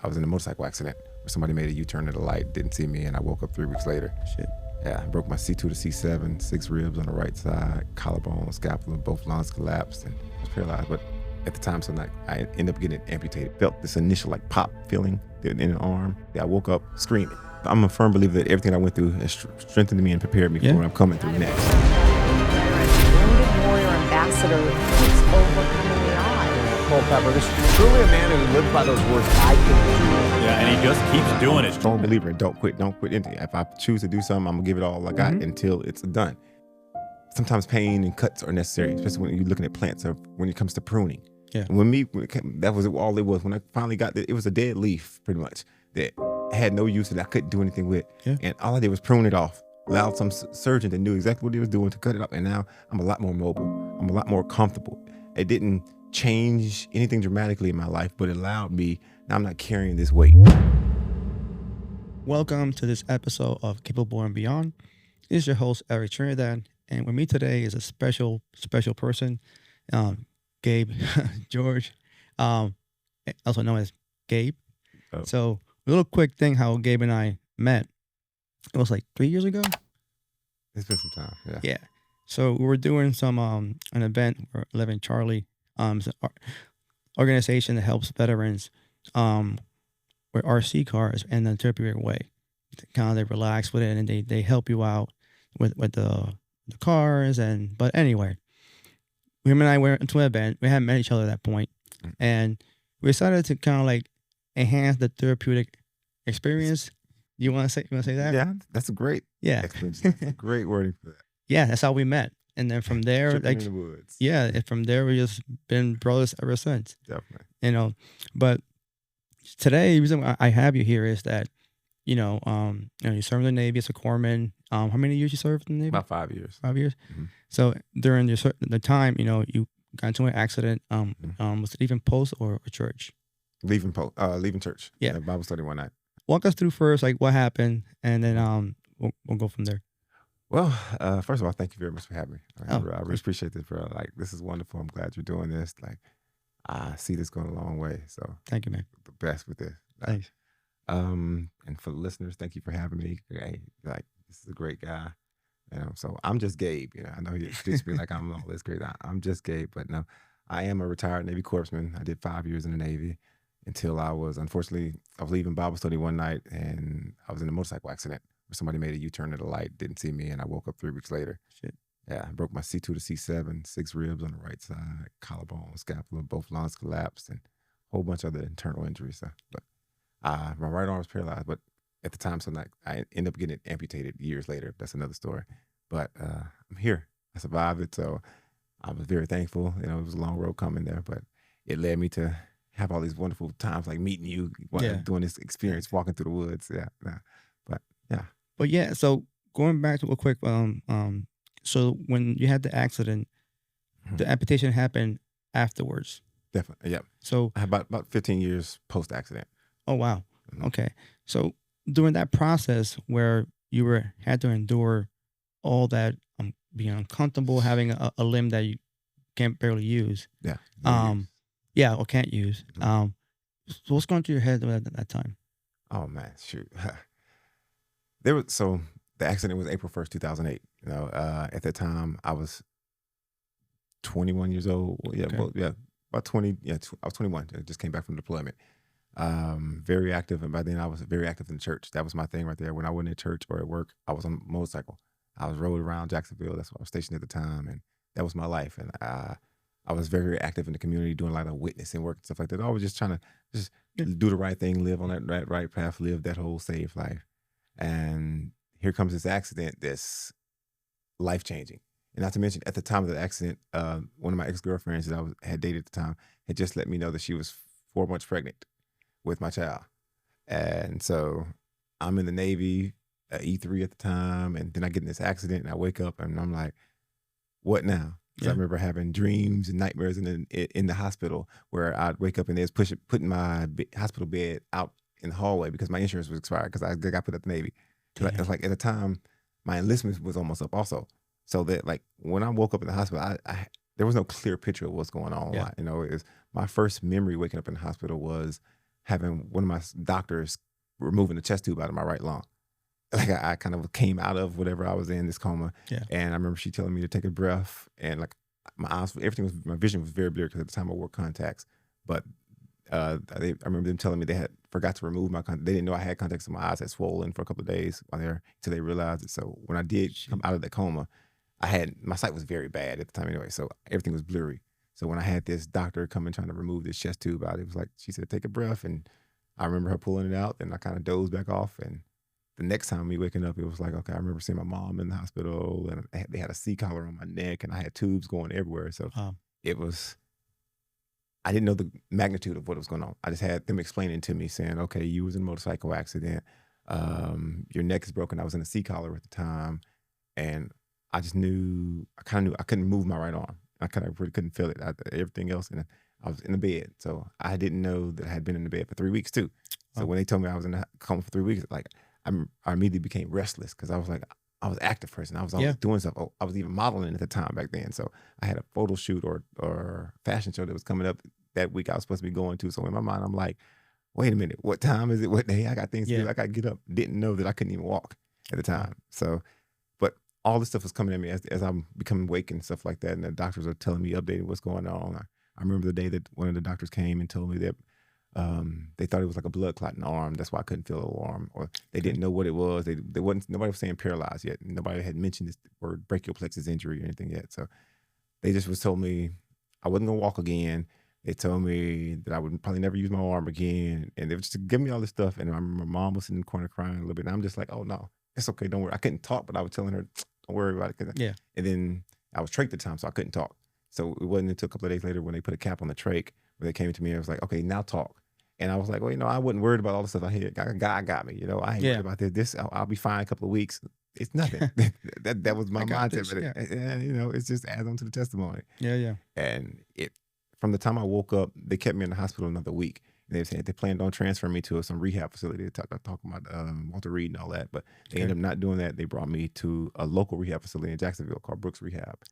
I was in a motorcycle accident where somebody made a U-turn at a light, didn't see me, and I woke up 3 weeks later. Shit. Yeah, I broke my C2 to C7, 6 ribs on the right side, collarbone, scapula, both lungs collapsed, and I was paralyzed. But at the time, so like I ended up getting amputated. Felt this initial like pop feeling in the arm. Yeah, I woke up screaming. I'm a firm believer that everything I went through has strengthened me and prepared me for what I'm coming through next. Wounded warrior ambassador keeps overcoming the odds. Culpepper, this is truly a man who lived by those words, I can do it. Yeah, and he just keeps doing it. Strong believer in don't quit anything. If I choose to do something, I'm gonna give it all I got until it's done. Sometimes pain and cuts are necessary, especially when you're looking at plants or when it comes to pruning. Yeah. That was all it was. When I finally got it was a dead leaf pretty much that had no use and I couldn't do anything with. Yeah. And all I did was prune it off. Allowed some surgeon that knew exactly what he was doing to cut it off. And now I'm a lot more mobile. I'm a lot more comfortable. It didn't change anything dramatically in my life, but it allowed me, now I'm not carrying this weight. Welcome to this episode of Capable and Beyond. This is your host, Eric Trinidad. And with me today is a special person, Gabe George, also known as Gabe. Oh. So a little quick thing how Gabe and I met. It was like 3 years ago. It's been some time, yeah. Yeah. So we were doing some an event for 11 Charlie, it's an organization that helps veterans with RC cars in a therapeutic way. Kind of they relax with it and they help you out with the cars but anyway, him and I went into an event. We hadn't met each other at that point, and we decided to kind of like enhance the therapeutic experience. You want to say that? Yeah, that's a great explanation. That's a great wording for that. Yeah, that's how we met. And then from there, Tripping like in the woods. yeah, and from there we just been brothers ever since. Definitely. You know, but today the reason I have you here is that you served in the Navy as a corpsman. How many years you served in the Navy? About 5 years. 5 years. Mm-hmm. So during the time, you got into an accident. Was it even post or church? Leaving church. Yeah. Bible study one night. Walk us through first, like what happened, and then we'll go from there. Well, first of all, thank you very much for having me. I Oh, really appreciate this, bro. Like, this is wonderful. I'm glad you're doing this. Like, I see this going a long way. So, Thank you, man. the best with this. Like, Thanks. and for the listeners, thank you for having me. Hey, like, this is a great guy. So I'm just Gabe. I know he introduced me like I'm all this great. I'm just Gabe, but no, I am a retired Navy corpsman. I did 5 years in the Navy until I was leaving Bible study one night and I was in a motorcycle accident where somebody made a U-turn at a light, didn't see me, and I woke up 3 weeks later. Shit. Yeah, I broke my C2 to C7, 6 ribs on the right side, collarbone, scapula, both lungs collapsed, and a whole bunch of other internal injuries. But my right arm was paralyzed, but at the time, so like I ended up getting amputated years later. That's another story. But I'm here. I survived it, so I was very thankful. It was a long road coming there, but it led me to have all these wonderful times, like meeting you, doing this experience, walking through the woods. But yeah, so going back to a quick, so when you had the accident, the amputation happened afterwards. Definitely, yep. So I had about 15 years post-accident. oh wow, Mhm. okay. So during that process where you had to endure all that, being uncomfortable, having a limb that you can't barely use, Yeah. or can't use. Mhm. So what's going through your head at that time? Oh man, shoot. So the accident was April 1st, 2008. At that time I was 21 years old. Yeah, Okay. about 20. Yeah, I was 21. I just came back from deployment. Very active, and by then I was very active in church. That was my thing right there. When I wasn't at church or at work, I was on a motorcycle. I was rolling around Jacksonville. That's where I was stationed at the time, and that was my life. And I was very active in the community, doing a lot of witnessing work and stuff like that. I was just trying to do the right thing, live on that right path, live that whole saved life. And here comes this accident that's life-changing. And not to mention, at the time of the accident, one of my ex-girlfriends that I had dated at the time had just let me know that she was 4 months pregnant with my child. And so I'm in the Navy, E3 at the time, and then I get in this accident and I wake up and I'm like, what now? Because I remember having dreams and nightmares in the hospital where I'd wake up and they was putting my hospital bed out in the hallway because my insurance was expired because I got put at the Navy. It's like at the time, my enlistment was almost up also. So that like when I woke up in the hospital, there was no clear picture of what's going on. Yeah. It was my first memory waking up in the hospital was having one of my doctors removing the chest tube out of my right lung. Like I kind of came out of whatever I was in, this coma. Yeah. And I remember she telling me to take a breath, and like my eyes, my vision was very blurry because at the time I wore contacts. But I remember them telling me they forgot to remove my contacts. They didn't know I had contacts, and my eyes had swollen for a couple of days while there until they realized it. So when I did come out of the coma, my sight was very bad at the time anyway. So everything was blurry. So when I had this doctor come and trying to remove this chest tube out, it was like, she said, take a breath. And I remember her pulling it out, and I kind of dozed back off. And the next time me waking up, it was like, okay, I remember seeing my mom in the hospital, and they had a C-collar on my neck, and I had tubes going everywhere. So it was, I didn't know the magnitude of what was going on. I just had them explaining to me, saying, okay, you was in a motorcycle accident. Your neck is broken. I was in a C-collar at the time. And I just knew, I couldn't move my right arm. I really couldn't feel it. Everything else, and I was in the bed. So I didn't know that I had been in the bed for 3 weeks too. So when they told me I was in the coma for 3 weeks, like I immediately became restless, because I was like, I was an active person. I was always doing stuff. I was even modeling at the time back then. So I had a photo shoot or fashion show that was coming up that week I was supposed to be going to. So in my mind, I'm like, wait a minute, what time is it? What day? I got things to do. I got to get up. Didn't know that I couldn't even walk at the time. So, but all this stuff was coming at me as I'm becoming awake and stuff like that. And the doctors are telling me, updating what's going on. I remember the day that one of the doctors came and told me that they thought it was like a blood clot in the arm. That's why I couldn't feel the arm, or they didn't know what it was. Nobody was saying paralyzed yet. Nobody had mentioned this word brachial plexus injury or anything yet. So they just told me I wasn't gonna walk again. They told me that I would probably never use my arm again, and they were just giving me all this stuff. And I remember my mom was in the corner crying a little bit, and I'm just like, oh no, it's okay, don't worry. I couldn't talk, but I was telling her, don't worry about it. And then I was trach at the time, so I couldn't talk. So it wasn't until a couple of days later when they put a cap on the trach where they came to me and was like, okay, now talk. And I was like, well, I wasn't worried about all the stuff I had. God got me. I ain't worried about this. I'll be fine a couple of weeks. It's nothing. that was my mindset. But it's just adds on to the testimony. And from the time I woke up, they kept me in the hospital another week. They said they planned on transferring me to some rehab facility. They talking about Walter Reed and all that, but they ended up not doing that. They brought me to a local rehab facility in Jacksonville called Brooks Rehab.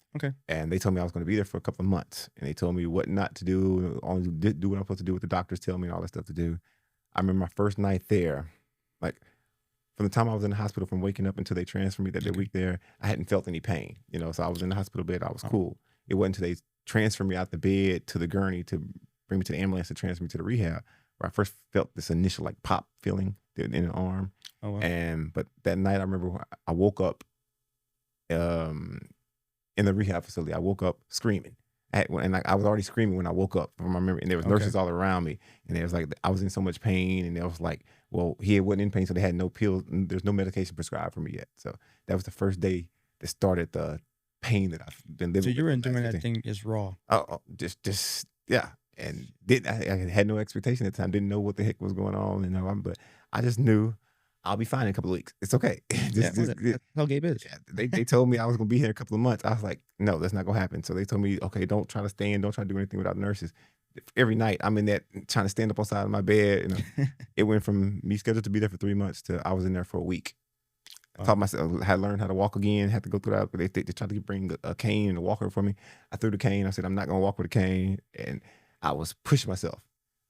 And they told me I was going to be there for a couple of months. And they told me what not to do, only do what I'm supposed to do, what the doctors tell me, and all that stuff to do. I remember my first night there, like from the time I was in the hospital, from waking up until they transferred me that week there, I hadn't felt any pain. So I was in the hospital bed. I was cool. It wasn't until they transferred me out the bed to the gurney to bring me to the ambulance to transfer me to the rehab, where I first felt this initial like pop feeling in the arm. But that night I remember I woke up in the rehab facility. I woke up screaming. I was already screaming when I woke up from my memory, and there was nurses all around me, and it was like I was in so much pain, and it was like, well, he wasn't in pain, so they had no pills, and there's no medication prescribed for me yet. So that was the first day that started the pain that I've been living with. So you were doing that thing is raw. Just and I had no expectation at the time. Didn't know what the heck was going on, but I just knew I'll be fine in a couple of weeks. It's okay. That's how Gabe is. They told me I was gonna be here in a couple of months. I was like, no, that's not gonna happen. So they told me, okay, don't try to stand, don't try to do anything without nurses. Every night I'm in that trying to stand up on the side of my bed. It went from me scheduled to be there for 3 months to I was in there for a week. I taught myself, had learned how to walk again, had to go through that. They tried to bring a cane and a walker for me. I threw the cane. I said, I'm not gonna walk with a cane, and I was pushing myself.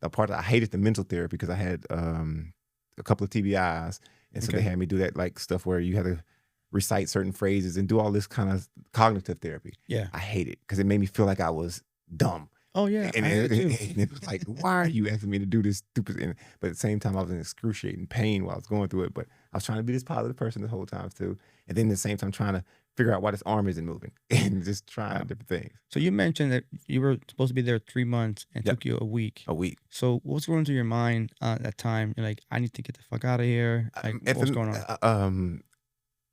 The part that I hated the mental therapy because I had a couple of TBIs, and so they had me do that like stuff where you had to recite certain phrases and do all this kind of cognitive therapy. I hate it because it made me feel like I was dumb. Oh yeah, and it was like, why are you asking me to do this stupid? But at the same time, I was in excruciating pain while I was going through it. But I was trying to be this positive person the whole time too, and then at the same time trying to figure out why this arm isn't moving and just trying different things. So you mentioned that you were supposed to be there 3 months and it took you a week. So what's going through your mind at that time? You're like, I need to get the fuck out of here. Like, what's going on?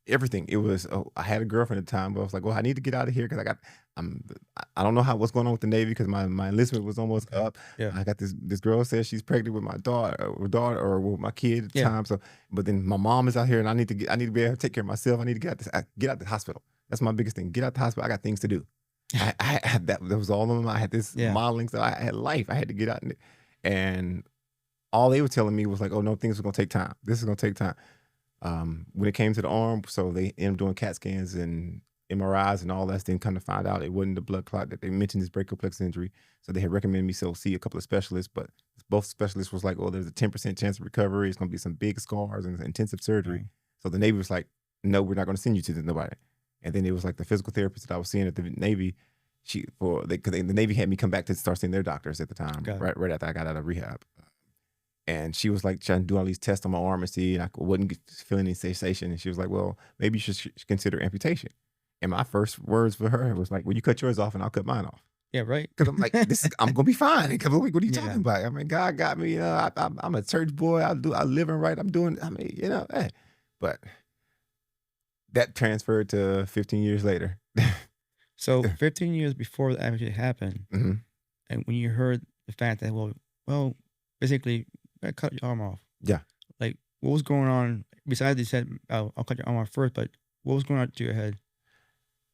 Everything. It was. I had a girlfriend at the time, but I was like, well, I need to get out of here because I don't know what's going on with the Navy because my enlistment was almost up. I got this girl says she's pregnant with my daughter or with my kid at the time. So, but then my mom is out here, and I need to be able to take care of myself. I need to get out the hospital. That's my biggest thing. Get out the hospital. I got things to do. I had that was all of them. I had this modeling stuff. I had life. I had to get out, and all they were telling me was like, oh no, things are gonna take time. This is gonna take time. When it came to the arm, so they ended up doing CAT scans and MRIs and all that, then kind of find out it wasn't the blood clot that they mentioned, this brachial plexus injury. So they had recommended me to see a couple of specialists, but both specialists was like, "Oh, there's a 10% chance of recovery. It's going to be some big scars and intensive surgery." Right. So the Navy was like, "No, we're not going to send you to nobody." And then it was like the physical therapist that I was seeing at the Navy. The Navy had me come back to start seeing their doctors at the time, Okay. right after I got out of rehab. And she was like trying to do all these tests on my arm and see, and I wasn't feeling any sensation. And she was like, "Well, maybe you should consider amputation." And my first words for her was like, "Well, you cut yours off and I'll cut mine off." Yeah, right. Because I'm like, I'm gonna be fine. Because what are you Yeah. talking about? I mean, God got me. I'm a church boy. I live and right. I'm doing. I mean, hey. But that transferred to 15 years later. So 15 years before the amputation happened, Mhm. and when you heard the fact that, well, basically, I cut your arm off. Yeah. Like, what was going on? Besides, you said, "Oh, I'll cut your arm off first," but what was going on through your head?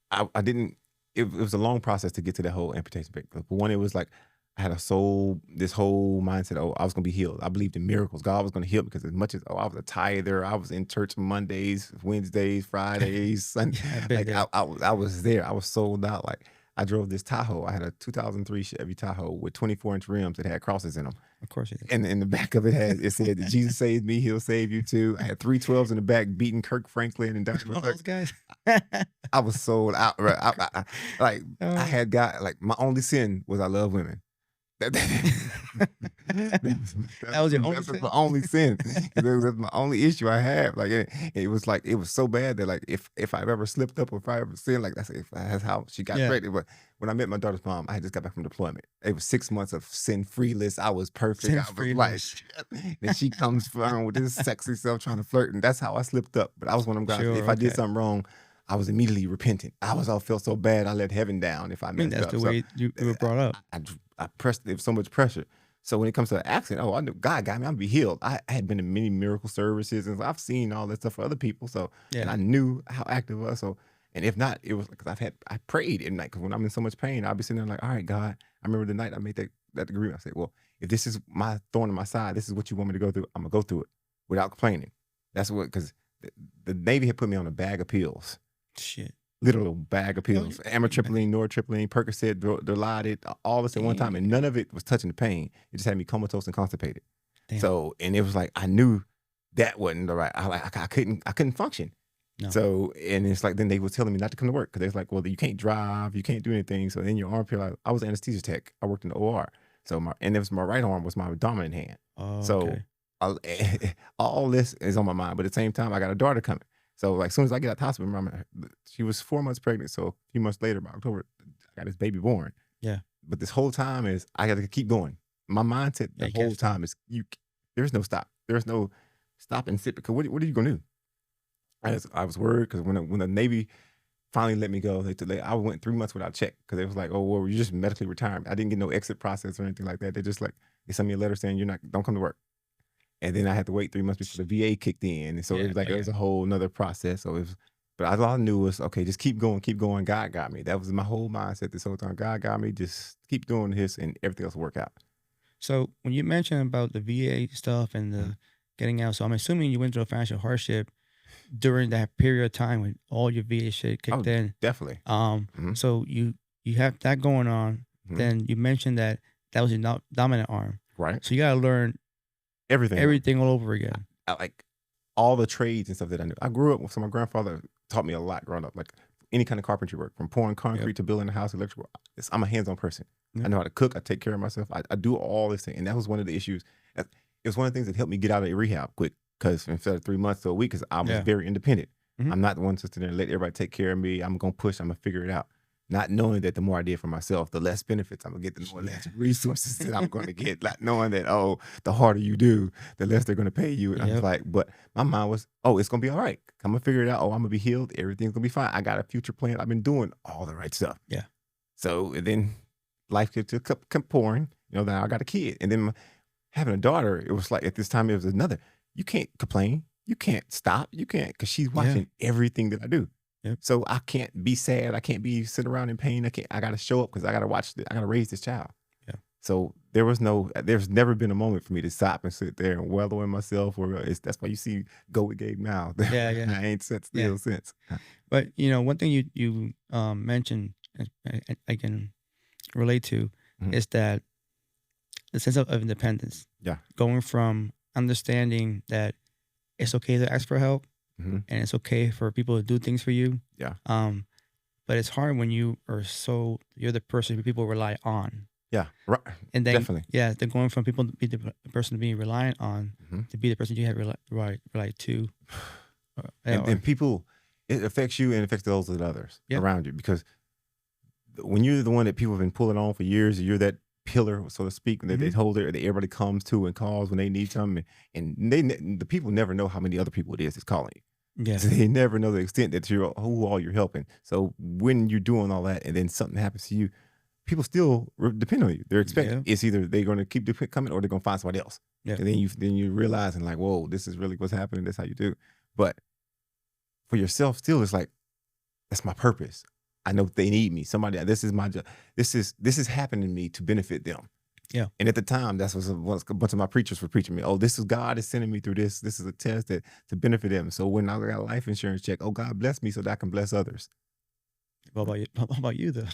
I didn't. It was a long process to get to that whole amputation. But one, it was like I had this whole mindset. Oh, I was gonna be healed. I believed in miracles. God was gonna heal me because as much as I was a tither, I was in church Mondays, Wednesdays, Fridays, Sundays. Yeah, I've been Like there. I was there. I was sold out. Like I drove this Tahoe. I had a 2003 Chevy Tahoe with 24-inch rims that had crosses in them. Of course you did. And in the back of it said, "Jesus saved me, He'll save you too." I had 312s in the back, beating Kirk Franklin and Dr. One of those guys. I was sold out. Right? I Oh. had got like my only sin was I love women. That was your only that's sin? my only sin. That's my only issue I had. Like it was so bad that like if I've ever slipped up or if I ever sinned, like that's how she got Yeah. pregnant. But when I met my daughter's mom, I had just got back from deployment. It was 6 months of sin-free-less. I was perfect. I was like, Sin-free-less. then she comes from with this sexy self trying to flirt, and that's how I slipped up. But I was one of them guys. Sure, If I did okay. something wrong, I was immediately repentant. I felt so bad. I let heaven down if I I mean, messed that's up. the way you were brought up. I pressed. There was so much pressure. So when it comes to an accident, I knew God got me. I'm gonna be healed. I had been in many miracle services, and I've seen all that stuff for other people. So and Yeah. I knew how active it was. So and if not, it was because I prayed at night because when I'm in so much pain, I'll be sitting there like, all right, God. I remember the night I made that agreement. I said, well, if this is my thorn in my side, this is what you want me to go through. I'm gonna go through it without complaining. That's what because the Navy had put me on a bag of pills. Shit. Literal bag of pills, amitriptyline, nortriptyline, Percocet, Dilaudid, all this at one time, and none of it was touching the pain. It just had me comatose and constipated. Damn. So, and it was like I knew that wasn't the right. I couldn't function. No. So, and it's like then they were telling me not to come to work because they was like, well, you can't drive, you can't do anything. So then your arm pill. I was an anesthesia tech. I worked in the OR. So my right arm was my dominant hand. Oh, So all this is on my mind, but at the same time, I got a daughter coming. So like as soon as I get out of the hospital, she was 4 months pregnant. So a few months later, by October, I got this baby born. Yeah. But this whole time is I got to keep going. My mindset Yeah, the you can't whole time is there's no stop. There's no stop and sit because what are you gonna do? I was worried because when the Navy finally let me go, I went 3 months without a check because they was like, oh well, you're just medically retired. I didn't get no exit process or anything like that. They just like they sent me a letter saying don't come to work. And then I had to wait 3 months before the VA kicked in. And so it was like, it was a whole nother process. So but all I knew was, okay, just keep going. God got me. That was my whole mindset this whole time. God got me. Just keep doing this and everything else will work out. So when you mentioned about the VA stuff and the getting out, so I'm assuming you went through a financial hardship during that period of time when all your VA shit kicked in. Definitely. So you have that going on. Mhm. Then you mentioned that was your dominant arm. Right. So you got to learn Everything all over again. I like all the trades and stuff that I knew. I grew up, so my grandfather taught me a lot growing up, like any kind of carpentry work, from pouring concrete to building a house, electrical. I'm a hands-on person. Yep. I know how to cook. I take care of myself. I do all this thing. And that was one of the issues. It was one of the things that helped me get out of rehab quick because instead of 3 months to a week, because I was very independent. Mhm. I'm not the one sitting there and let everybody take care of me. I'm going to push. I'm going to figure it out. Not knowing that the more I did for myself, the less benefits I'm going to get, the more less resources that I'm going to get. Not knowing that, the harder you do, the less they're going to pay you. And I was like, but my mind was, it's going to be all right. I'm going to figure it out. I'm going to be healed. Everything's going to be fine. I got a future plan. I've been doing all the right stuff. Yeah. So then life kept pouring. Then I got a kid. And then having a daughter, it was like at this time, it was another. You can't complain. You can't stop. You can't, because she's watching everything that I do. Yep. So I can't be sad. I can't be sitting around in pain. I got to show up because I got to watch. I got to raise this child. Yeah. So there's never been a moment for me to stop and sit there and wallow in myself. That's why you see Go with Gabe now. Yeah, yeah. I ain't sat still since. But one thing you mentioned, I can relate to, Mhm. is that the sense of independence. Yeah. Going from understanding that it's okay to ask for help Mhm. and it's okay for people to do things for you. Yeah. But it's hard when you're the person people rely on. Yeah. Right. And then, Definitely. yeah, they're going from people to be the person to be reliant on Mhm. to be the person you have rely to. And people, it affects you and affects those of others Yeah. around you, because when you're the one that people have been pulling on for years, you're that pillar, so to speak, that they hold there, that everybody comes to and calls when they need something, and the people never know how many other people it is that's calling you. Yeah. So they never know the extent that who all you're helping. So when you're doing all that and then something happens to you, people still depend on you. They're expecting it's either they're going to keep coming or they're going to find somebody else. Yeah. And then you realizing like, whoa, this is really what's happening. That's how you do. But for yourself, still, it's like, that's my purpose. I know they need me. Somebody, this is my job. This is happening to me to benefit them. Yeah. And at the time, that's what a bunch of my preachers were preaching me. Oh, this is God is sending me through this. This is a test to benefit them. So when I got a life insurance check, oh, God bless me so that I can bless others. What about you though?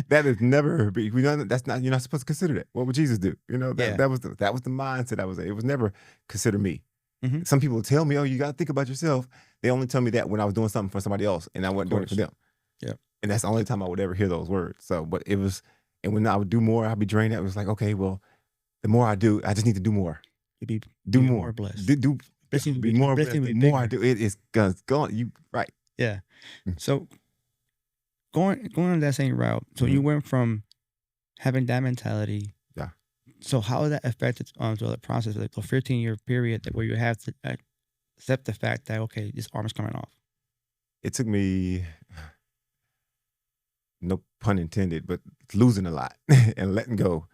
That is never. That's not. You're not supposed to consider that. What would Jesus do? That was the mindset I was in. It was never consider me. Mm-hmm. Some people tell me, oh, you got to think about yourself. They only tell me that when I was doing something for somebody else and I wasn't doing it for them. Yeah. And that's the only time I would ever hear those words. So, but it was, and when I would do more, I'd be drained. It was like, okay, well, the more I do, I just need to do more. Do more blessed. Be more blessed. The more I do, it is going. You right. Yeah. So going on that same route. So you went from having that mentality. Yeah. So how did that affect the process, like the 15-year period where you have to accept the fact that, okay, this arm is coming off? It took me, no pun intended, but losing a lot and letting go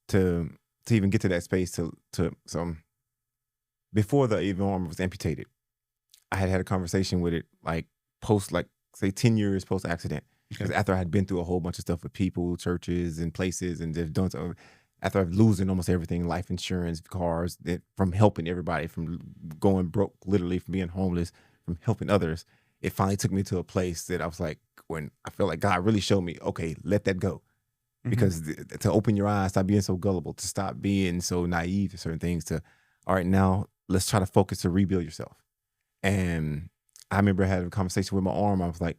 to even get to that space to before the even arm was amputated. I had a conversation with it say 10 years post accident, because after I had been through a whole bunch of stuff with people, churches and places, and they've done so. After I've losing almost everything, life insurance, cars, from helping everybody, from going broke, literally from being homeless, from helping others, it finally took me to a place that I was like, when I feel like God really showed me, okay, let that go. Because to open your eyes, stop being so gullible, to stop being so naive to certain things, to, all right, now let's try to focus to rebuild yourself. And I remember having a conversation with my arm. I was like,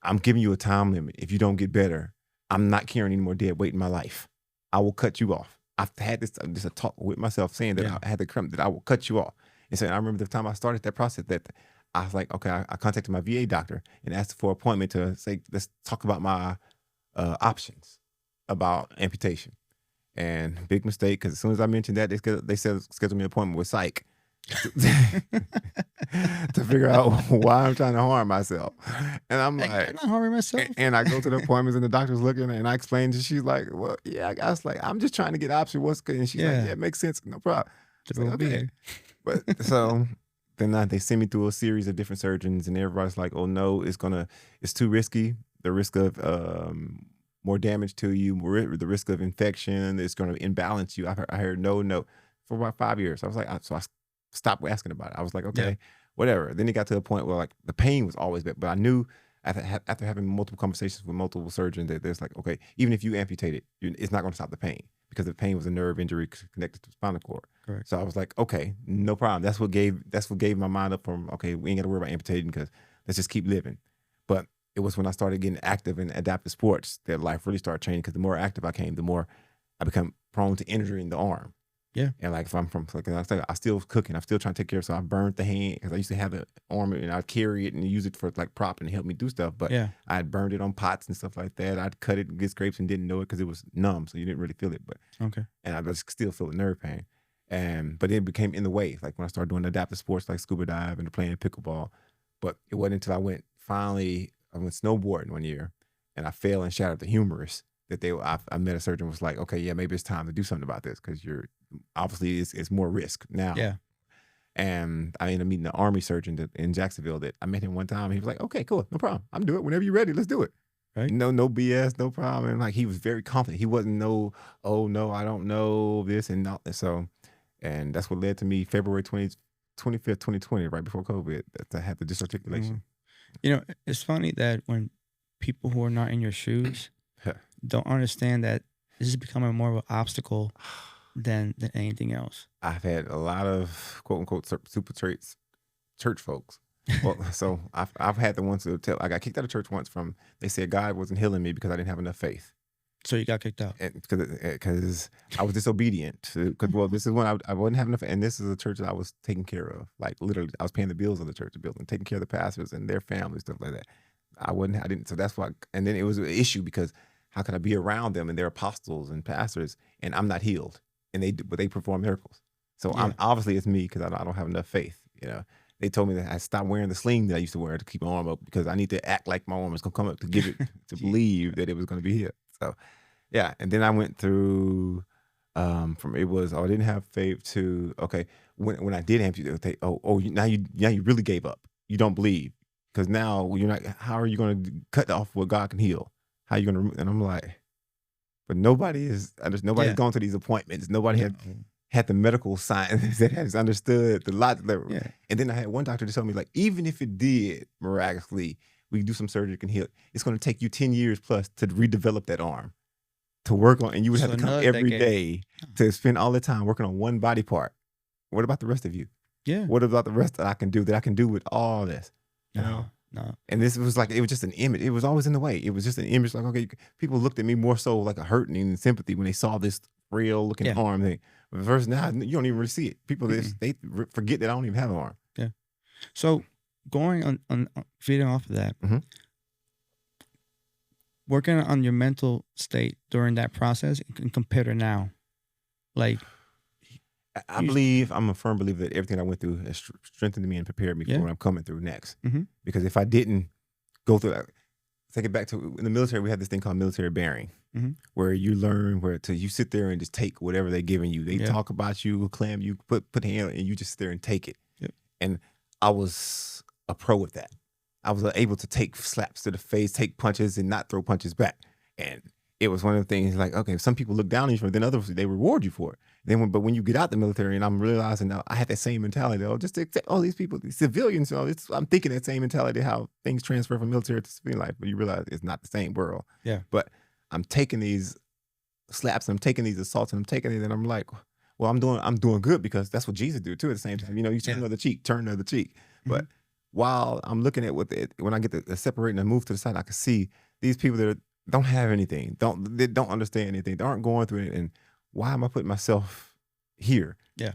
I'm giving you a time limit. If you don't get better, I'm not carrying any more dead weight in my life. I will cut you off. I've had this a talk with myself saying that I had to come, that I will cut you off. And so I remember the time I started that process, that I was like, okay, I contacted my VA doctor and asked for an appointment to say, let's talk about my options about amputation. And big mistake, because as soon as I mentioned that, they said schedule me an appointment with psych to figure out why I'm trying to harm myself. And I'm like, I'm not harming myself. And I go to the appointments and the doctor's looking, and I explained, and she's like, well, yeah, I was like, I'm just trying to get option. What's good? And she's like, yeah, it makes sense. No problem. Like, okay. But so then they send me through a series of different surgeons, and everybody's like, oh no, it's too risky. The risk of more damage to you, the risk of infection, it's going to imbalance you. I heard no for about 5 years. I was like, so I stopped asking about it. I was like, okay, whatever. Then it got to a point where like the pain was always bad, but I knew after having multiple conversations with multiple surgeons that there's like, okay, even if you amputate it, it's not going to stop the pain, because the pain was a nerve injury connected to the spinal cord. Correct. So I was like, okay, no problem. That's what gave my mind up from, okay, we ain't got to worry about amputating, because let's just keep living. But it was when I started getting active in adaptive sports that life really started changing, because the more active I came, the more I become prone to injuring the arm. Yeah. And like if I'm from, like I said, I still cooking. I'm still trying to take care of it. So I burned the hand, because I used to have an arm and I'd carry it and use it for like prop and help me do stuff. But I had burned it on pots and stuff like that. I'd cut it and get scrapes and didn't know it because it was numb. So you didn't really feel it. But and I was still feeling nerve pain. But it became in the way, like when I started doing adaptive sports like scuba dive and playing pickleball. But it wasn't until I went snowboarding one year and I fell and shattered the humerus that I met a surgeon, was like, okay, yeah, maybe it's time to do something about this, because you're obviously it's more risk now. Yeah. And I ended up meeting the Army surgeon in Jacksonville that I met him one time. He was like, okay, cool, no problem. I'm doing it whenever you're ready. Let's do it. Right. No BS, no problem. And like, he was very confident. He wasn't oh no, I don't know this and not. So, and that's what led to me February 25th, 2020, right before COVID, that I had the dysarticulation. You know, it's funny that when people who are not in your shoes don't understand that This is becoming more of an obstacle than anything else. I've had a lot of quote unquote super traits church folks. Well, so I've had the ones who tell. I got kicked out of church once from. They said God wasn't healing me because I didn't have enough faith. So you got kicked out. Because I was disobedient. Because well, this is when I wouldn't have enough, and this is a church that I was taking care of. Like literally, I was paying the bills of the church building, taking care of the pastors and their families, stuff like that. I didn't. So that's why. And then it was an issue because how can I be around them and their apostles and pastors, and I'm not healed, and they perform miracles. So I'm obviously it's me because I don't have enough faith. They told me that I stopped wearing the sling that I used to wear to keep my arm up because I need to act like my arm was gonna come up to give it to believe that it was gonna be healed. So, yeah, and then I went through I didn't have faith to when I did amputate. Now you really gave up. You don't believe because now you're not. How are you going to cut off what God can heal? How are you going to? And I'm like, but nobody's gone to these appointments. Nobody had the medical science that has understood the lot. And then I had one doctor to tell me like, even if it did miraculously, we can do some surgery can heal. It's going to take you 10 years plus to redevelop that arm, to work on, and you would have to come every day to spend all the time working on one body part. What about the rest of you? Yeah. What about the rest that I can do with all this? No. And this was like, it was just an image. It was always in the way. It was just an image. Like, okay, people looked at me more so like a hurting and sympathy when they saw this real looking arm thing. But versus now, you don't even really see it. People, they forget that I don't even have an arm. Yeah. So going on feeding off of that, working on your mental state during that process and compare to now, like. I'm a firm believer that everything I went through has strengthened me and prepared me for what I'm coming through next. Because if I didn't go through that, take it back to in the military, we had this thing called military bearing, where you learn you sit there and just take whatever they're giving you. They talk about you, clam you, put hand, and you just sit there and take it. And I was a pro at that. I was able to take slaps to the face, take punches, and not throw punches back. And it was one of the things like, okay, some people look down on you for it, then others, they reward you for it. But when you get out the military, and I'm realizing now I had that same mentality. These people, these civilians, I'm thinking that same mentality, how things transfer from military to civilian life, but you realize it's not the same world. Yeah. But I'm taking these slaps, and I'm taking these assaults, and I'm taking it, and I'm like, well, I'm doing good because that's what Jesus did too at the same time. You turn another cheek, But while I'm looking at when I get to separate and move to the side, I can see these people that don't have anything, they don't understand anything, they aren't going through it, and why am I putting myself here? Yeah.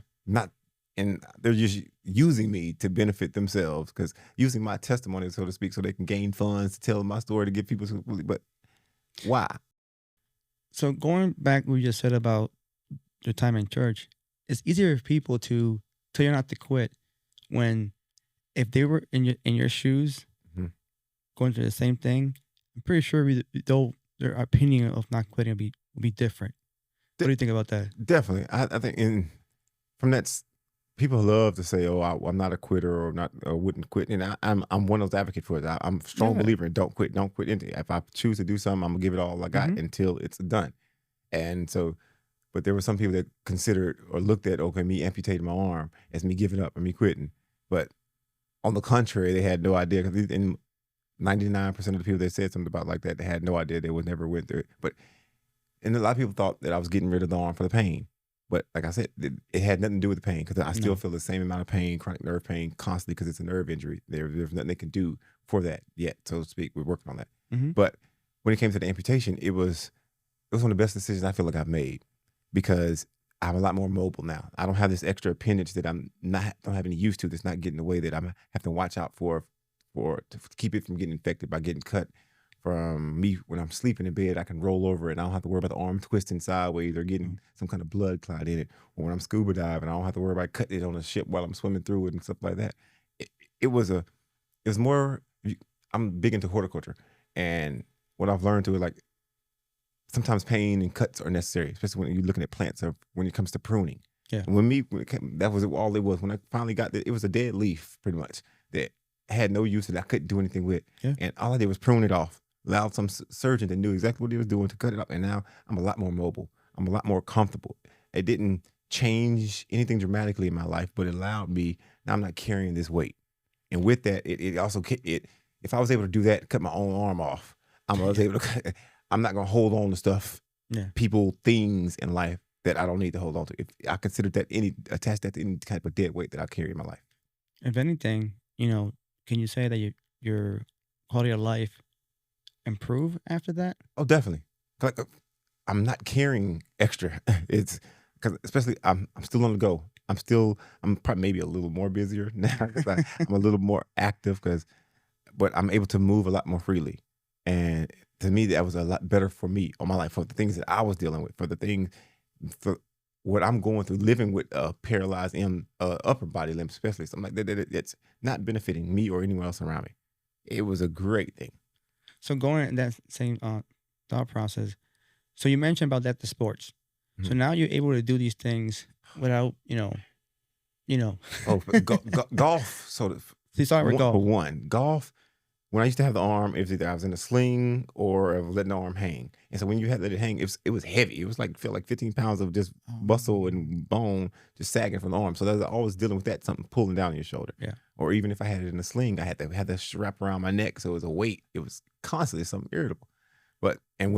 And they're just using me to benefit themselves, because using my testimony, so to speak, so they can gain funds to tell my story to get people to, but why? So going back what you just said about your time in church, it's easier for people to tell you not to quit when, if they were in your shoes, going through the same thing, I'm pretty sure their opinion of not quitting will be different. What do you think about that? Definitely. I think from that, people love to say, "Oh, I'm not a quitter," or wouldn't quit. And I'm one of those advocates for it. I'm a strong believer in don't quit. If I choose to do something, I'm gonna give it all I got until it's done. And so, but there were some people that considered or looked at, me amputating my arm as me giving up or me quitting. But on the contrary, they had no idea, because 99% of the people that said something about like that, they had no idea. They would never went through it. And a lot of people thought that I was getting rid of the arm for the pain. But like I said, it had nothing to do with the pain, because I still feel the same amount of pain, chronic nerve pain, constantly, because it's a nerve injury. There's nothing they can do for that yet, so to speak. We're working on that. But when it came to the amputation, it was one of the best decisions I feel like I've made, because I'm a lot more mobile now. I don't have this extra appendage that don't have any use to, that's not getting in the way, that I have to watch out for to keep it from getting infected by getting cut. From me, when I'm sleeping in bed, I can roll over it, and I don't have to worry about the arm twisting sideways or getting some kind of blood clot in it. Or when I'm scuba diving, I don't have to worry about cutting it on a ship while I'm swimming through it and stuff like that. It was more, I'm big into horticulture, and what I've learned is like, sometimes pain and cuts are necessary, especially when you're looking at plants, or when it comes to pruning. Yeah. That was all it was. When I finally got it was a dead leaf, pretty much, that had no use, and I couldn't do anything with. Yeah. And all I did was prune it off. Allowed some surgeon that knew exactly what he was doing to cut it up, and now I'm a lot more mobile. I'm a lot more comfortable. It didn't change anything dramatically in my life, but it allowed me, now I'm not carrying this weight. And with that, it also, if I was able to do that, cut my own arm off, I'm not going to hold on to stuff Yeah. people, things in life that I don't need to hold on to. If I consider that attach that to any type of dead weight that I carry in my life. If anything, can you say that your quality of life improve after that? Oh, definitely. Like I'm not carrying extra. It's because especially I'm still on the go. I'm probably maybe a little more busier now because I'm a little more active but I'm able to move a lot more freely. And to me, that was a lot better for me on my life, for the things that I was dealing with, for what I'm going through, living with a paralyzed upper body limb, especially something like that. It's not benefiting me or anyone else around me. It was a great thing. So going in that same thought process, so you mentioned about that the sports. So now you're able to do these things without, Oh, golf. So you started with golf. For one, golf. When I used to have the arm, it was either I was in a sling or I was letting the arm hang. And so when you had to let it hang, it was heavy. It was felt like 15 pounds of just muscle and bone just sagging from the arm. So I was always dealing with that, something pulling down on your shoulder. Yeah. Or even if I had it in a sling, I had to strap around my neck. So it was a weight. It was constantly something irritable.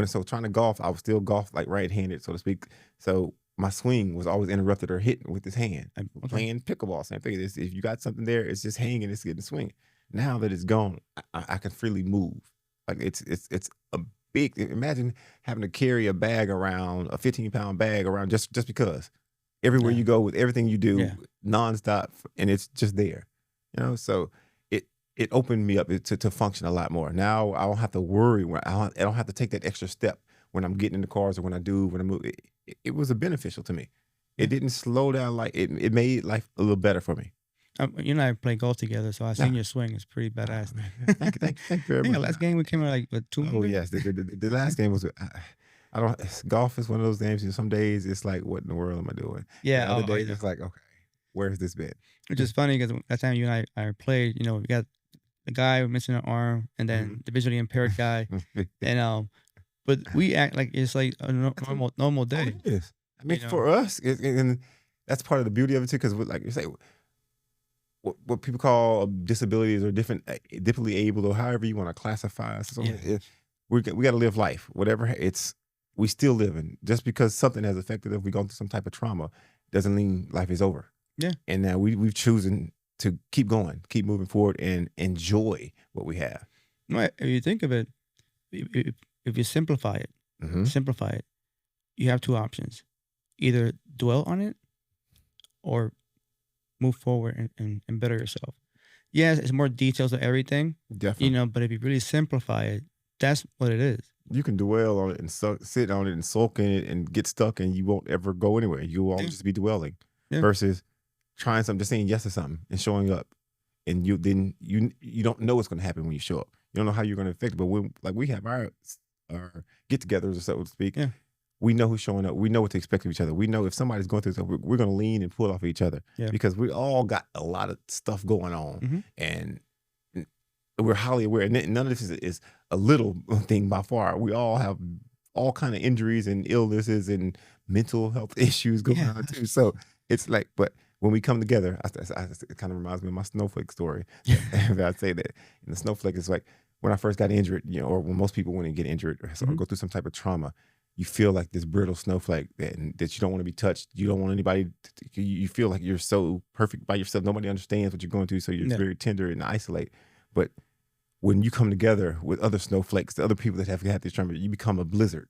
So trying to golf, I was still golf like right-handed, so to speak. So my swing was always interrupted or hit with this hand. Playing pickleball, same thing. If you got something there, it's just hanging, it's getting swinging. Now that it's gone, I can freely move. Like it's a big. Imagine having to carry a bag around, a 15-pound bag around, just because everywhere you go with everything you do, nonstop, and it's just there. So it opened me up to function a lot more. Now I don't have to worry. I don't have to take that extra step when I'm getting in the cars or when I move. It was beneficial to me. It didn't slow down. Like it made life a little better for me. You and I play golf together, so I seen your swing. It's pretty badass. Thank you very much. Last game we came out like with 200. Oh yes, the last game was. I don't. Golf is one of those games. Some days it's like, what in the world am I doing? Yeah. And other days it's like, okay, where's this been? Which is funny because that time you and I played, we got the guy missing an arm and then the visually impaired guy, and but we act like it's like a normal day. Oh, it is. I mean, for us, and that's part of the beauty of it too, because like you say. What people call disabilities or differently able or however you want to classify us. So we got to live life. Whatever we still living. Just because something has affected us, we go through some type of trauma, doesn't mean life is over. Yeah. And now we've chosen to keep going, keep moving forward, and enjoy what we have. Right. If you think of it, if you simplify it, you have two options: either dwell on it or move forward and better yourself. Yes, it's more details of everything. Definitely. But if you really simplify it, that's what it is. You can dwell on it and sit on it and sulk in it and get stuck, and you won't ever go anywhere. You will always just be dwelling versus trying something, just saying yes to something and showing up. And you don't know what's going to happen when you show up. You don't know how you're going to affect it. But when we have our get-togethers, or so to speak, we know who's showing up. We know what to expect of each other. We know if somebody's going through something, we're going to lean and pull off of each other because we all got a lot of stuff going on, and we're highly aware. And none of this is a little thing by far. We all have all kind of injuries and illnesses and mental health issues going on too. So it's like, but when we come together, it kind of reminds me of my snowflake story. I'd say that. And the snowflake is like when I first got injured, or when most people, when they get injured or go through some type of trauma, you feel like this brittle snowflake that you don't want to be touched. You don't want anybody. You feel like you're so perfect by yourself. Nobody understands what you're going through, so you're very tender and isolate. But when you come together with other snowflakes, the other people that have had this trauma, you become a blizzard,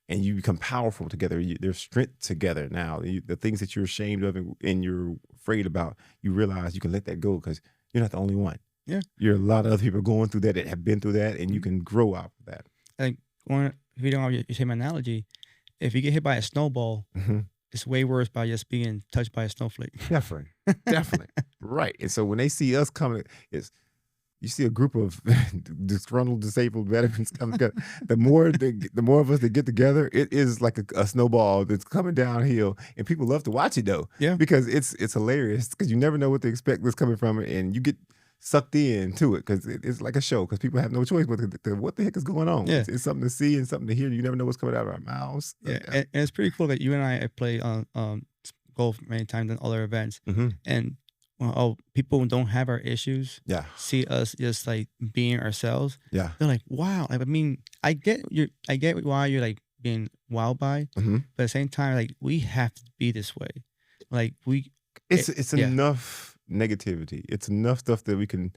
and you become powerful together. There's strength together now. The things that you're ashamed of and you're afraid about, you realize you can let that go because you're not the only one. Yeah, you're a lot of other people going through that have been through that, and you can grow out of that. Like if you don't have your same analogy, if you get hit by a snowball, it's way worse by just being touched by a snowflake. Definitely. Right. And so when they see us coming, you see a group of disgruntled, disabled veterans coming together. The more of us that get together, it is like a snowball that's coming downhill, and people love to watch it though. Yeah, because it's hilarious because you never know what to expect that's coming from it, and you get sucked into it because it's like a show because people have no choice but what the heck is going on. Yeah. It's something to see and something to hear. You never know what's coming out of our mouths. Yeah, and it's pretty cool that you and I play golf many times in other events, and people who don't have our issues see us just like being ourselves. Yeah, they're like, wow. Like, I mean, I get why you're like being wowed by, Mm-hmm. but at the same time, like we have to be this way. Like It's yeah. enough negativity. It's enough stuff that we can,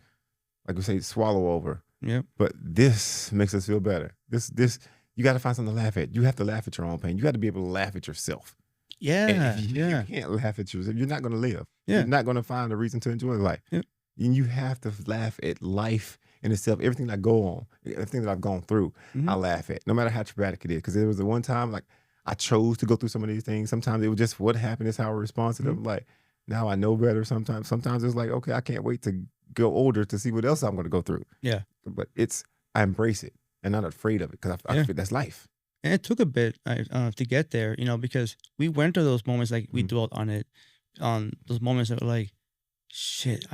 like we say, swallow over. Yep. But this makes us feel better. This you got to find something to laugh at. You have to laugh at your own pain. You got to be able to laugh at yourself. Yeah. And if you Yeah. can't laugh at yourself, you're not going to live. Yeah. You're not going to find a reason to enjoy life. Yep. And you have to laugh at life in itself. Everything that I go on, everything that I've gone through, Mhm. I laugh at, no matter how traumatic it is. Because there was the one time, like, I chose to go through some of these things. Sometimes it was just what happened is how I respond to them. Like, now I know better sometimes. Sometimes it's like, okay, I can't wait to go older to see what else I'm going to go through. Yeah. But I embrace it and not afraid of it because I feel that's life. And it took a bit to get there, because we went through those moments, like we dwelt on it, on those moments that were like, shit,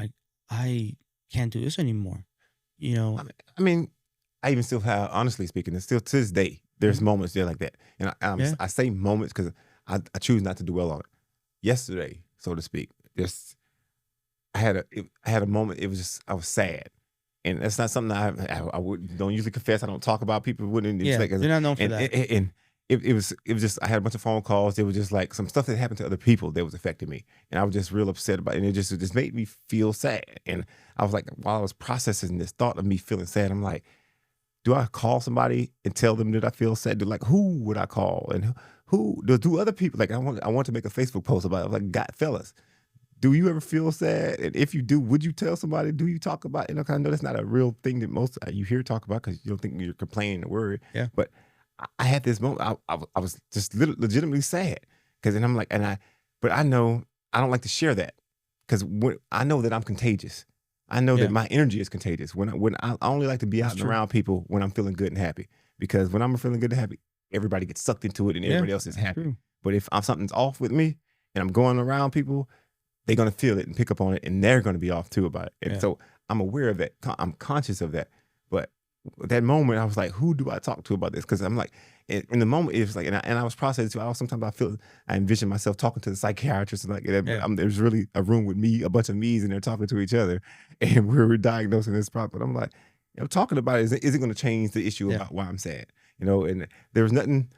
I can't do this anymore. I mean, I even still have, honestly speaking, it's still to this day, there's moments there like that. And I say moments because I choose not to dwell on it. Yesterday, so to speak, I had a moment. It was just, I was sad. And that's not something I don't usually confess. I don't talk about. People wouldn't. Yeah, like, you're not known for that. And it was just, I had a bunch of phone calls. It was just like some stuff that happened to other people that was affecting me. And I was just real upset about it. And it just made me feel sad. And I was like, while I was processing this thought of me feeling sad, I'm like, do I call somebody and tell them that I feel sad? Like, who would I call? And who do other people, like, I want to make a Facebook post about it. Like, God, fellas, do you ever feel sad? And if you do, would you tell somebody? Do you talk about it? I know that's not a real thing that most you hear talk about because you don't think you're complaining or worried. Yeah. But I had this moment. I was just legitimately sad because then I'm like, but I know I don't like to share that because I know that I'm contagious. I know that my energy is contagious. When I only like to be out and around people when I'm feeling good and happy, because when I'm feeling good and happy, everybody gets sucked into it and everybody else is happy. True. But if something's off with me and I'm going around people, they're going to feel it and pick up on it, and they're going to be off too about it. And so I'm aware of that. I'm conscious of that. But that moment, I was like, who do I talk to about this? Because I'm like, in the moment, it was like, and I was processing too. Sometimes I envision myself talking to the psychiatrist, and like, there's really a room with me, a bunch of me's, and they're talking to each other, and we're diagnosing this problem. But I'm like, talking about it isn't going to change the issue about why I'm sad, and there was nothing.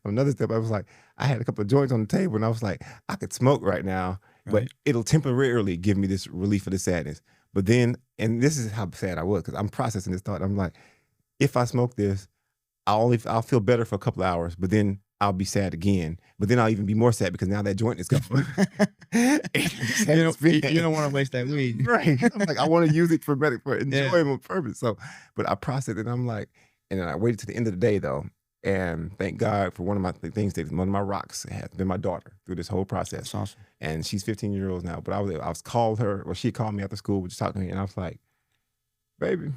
Another step, I was like, I had a couple of joints on the table, and I was like, I could smoke right now, but it'll temporarily give me this relief of the sadness. But then, and this is how sad I was, because I'm processing this thought. I'm like, if I smoke this, I'll feel better for a couple of hours, but then I'll be sad again. But then I'll even be more sad because now that joint is gone. You don't want to waste that weed. Right. I'm like, I want to use it for enjoyment purpose. So, but I processed it, and I'm like, and then I waited to the end of the day though. And thank God for one of my things, one of my rocks has been my daughter through this whole process. That's awesome. And she's 15 years old now. But I was called her, or she called me after school, just talking to me, and I was like, baby,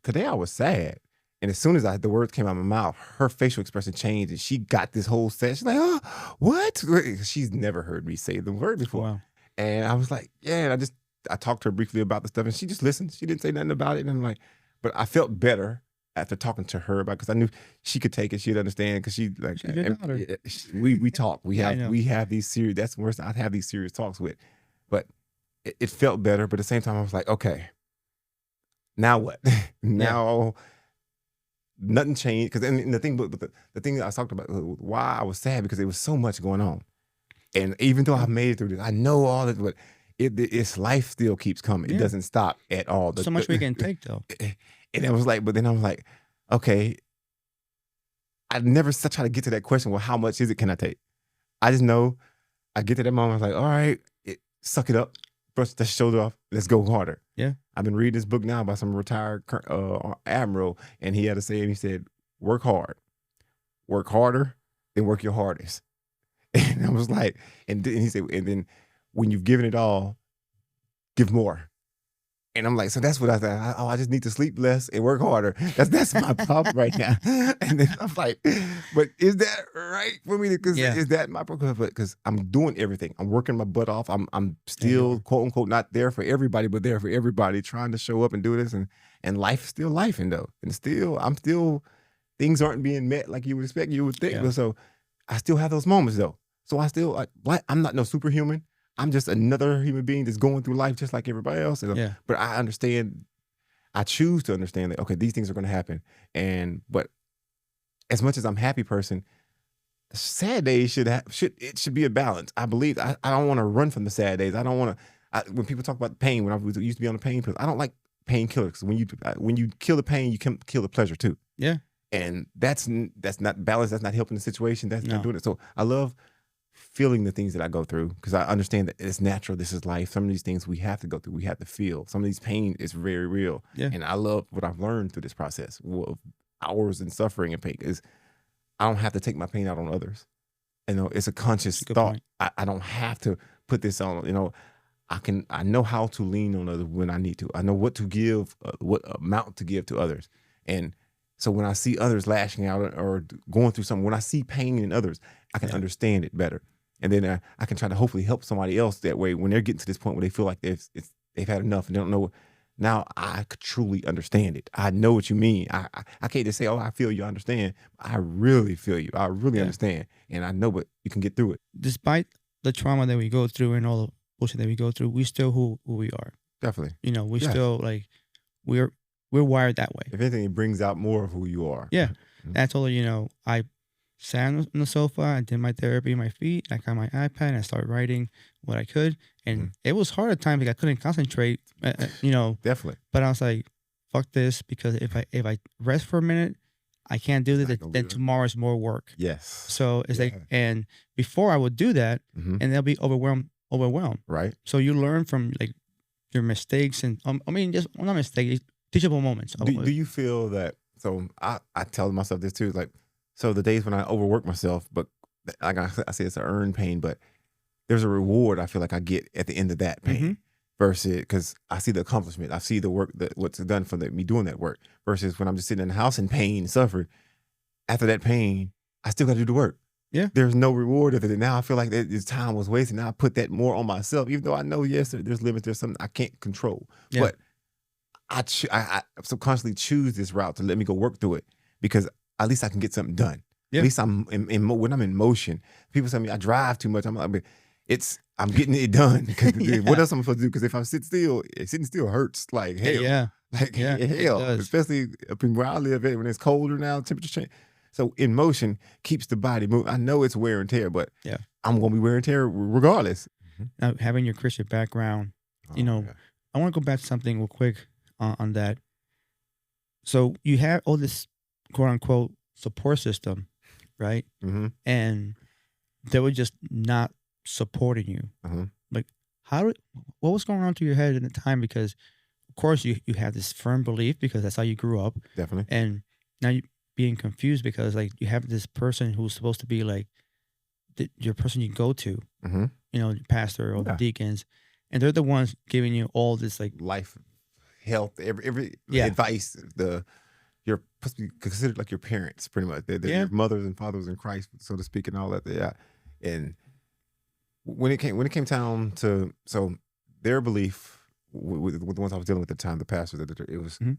today I was sad. And as soon as the words came out of my mouth, her facial expression changed, and she got this whole set. She's like, oh, what? She's never heard me say the word before. Wow. And I was like, yeah. And I talked to her briefly about the stuff, and she just listened. She didn't say nothing about it. And I'm like, but I felt better after talking to her about, because I knew she could take it, she'd understand, because she's your daughter. We talk. We have these serious. That's the worst. I have these serious talks with, but it felt better. But at the same time, I was like, okay, now what? Now nothing changed. Because the thing that I talked about, why I was sad, because there was so much going on, and even though I've made it through this, I know all this, but it's life still keeps coming. It doesn't stop at all. So much we can take though. And it was like, but then I was like, okay, I never try to get to that question. Well, how much can I take? I just know I get to that moment. I was like, all right, suck it up, brush the shoulder off. Let's go harder. Yeah. I've been reading this book now by some retired admiral, and he had a saying. He said, work hard, work harder, then work your hardest. And I was like, and he said, and then when you've given it all, give more. And I'm like, so that's what I thought. I just need to sleep less and work harder. That's my problem right now. And then I'm like, but is that right for me? Because is that my problem? Because I'm doing everything. I'm working my butt off. I'm still, quote unquote, not there for everybody, but there for everybody, trying to show up and do this. And life is still lifing though. And things aren't being met like you would expect, you would think. Yeah. So I still have those moments though. So I'm not no superhuman. I'm just another human being that's going through life just like everybody else. But I understand, I choose to understand that, okay, these things are going to happen. But as much as I'm a happy person, sad days should be a balance. I believe I don't want to run from the sad days. I don't want to. When people talk about pain, when I used to be on the pain pills, I don't like painkillers. When you kill the pain, you can kill the pleasure too. Yeah. And that's not balance. That's not helping the situation. That's No. not doing it. So I love feeling the things that I go through because I understand that it's natural. This is life. Some of these things we have to go through. We have to feel. Some of these pain is very real. Yeah. And I love what I've learned through this process. Hours and suffering and pain is I don't have to take my pain out on others. You know, it's a conscious That's a good thought. point. I don't have to put this on. You know, I know how to lean on others when I need to. I know what to give, what amount to give to others. And so when I see others lashing out or going through something, when I see pain in others, I can understand it better. And then I can try to hopefully help somebody else that way when they're getting to this point where they feel like they've had enough and they don't know. Now I could truly understand it. I know what you mean. I can't just say, oh, I feel you, I understand. I really feel you. I really understand. And I know what you can get through it. Despite the trauma that we go through and all the bullshit that we go through, we still who we are. Definitely. You know, we Yes. still like we're wired that way. If anything, it brings out more of who you are. Yeah. Mhm. That's all, you know, I sat on the sofa, I did my therapy on my feet, I got my iPad and I started writing what I could. And it was hard at times because I couldn't concentrate, you know, Definitely. but I was like, fuck this, because if I rest for a minute, I can't do this, Not gonna then do it. tomorrow's more work. Yes. So it's like, Yeah. and before I would do that, Mhm. and they'll be overwhelmed. Right. So you learn from like your mistakes and just not mistakes, teachable moments. Do you feel that? So I tell myself this too. Like, so the days when I overwork myself, but like I say, it's an earned pain, but there's a reward I feel like I get at the end of that pain versus because I see the accomplishment, I see the work what's done for me doing that work versus when I'm just sitting in the house in pain and suffering. After that pain, I still got to do the work. Yeah. There's no reward of it. And now I feel like this time was wasted. Now I put that more on myself, even though I know, yes, there's limits. There's something I can't control. Yeah. But I subconsciously choose this route to let me go work through it because at least I can get something done. Yeah. At least I'm when I'm in motion. People tell me I drive too much. I'm like, I'm getting it done. What else am I supposed to do? Because if I sit still, sitting still hurts like hell. Yeah. Like Yeah, it hell, does. especially up in where I live when it's colder now, temperatures change. So in motion keeps the body moving. I know it's wear and tear, but Yeah. I'm going to be wear and tear regardless. Now, having your Christian background, you know, yeah. I want to go back to something real quick on that. So you have all this quote unquote support system, right? Mm-hmm. And they were just not supporting you. Uh-huh. Like, what was going on through your head at the time? Because of course you have this firm belief because that's how you grew up, Definitely. and now you being confused because like you have this person who's supposed to be like your person you go to, Mm-hmm. you know, your pastor or the Yeah. deacons, and they're the ones giving you all this like Life, health, every Yeah. advice. You're supposed to be considered like your parents, pretty much. They're Yeah. your mothers and fathers in Christ, so to speak, and all that. Yeah. And when it came down to their belief with the ones I was dealing with at the time, the pastors, it was Mhm.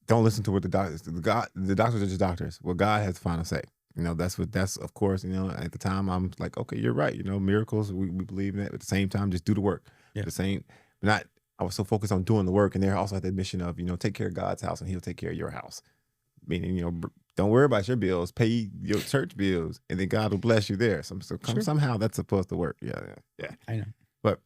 don't listen to what the doctors. The doctors are just doctors. Well, God has the final say. You know, that's of course, you know, at the time I'm like, okay, you're right. You know, miracles, we believe in that. But at the same time, just do the work. Yeah. I was so focused on doing the work, and they also had that mission of, you know, take care of God's house and He'll take care of your house. Meaning, you know, don't worry about your bills, pay your church bills, and then God will bless you there. Sure. Somehow that's supposed to work. Yeah. I know. But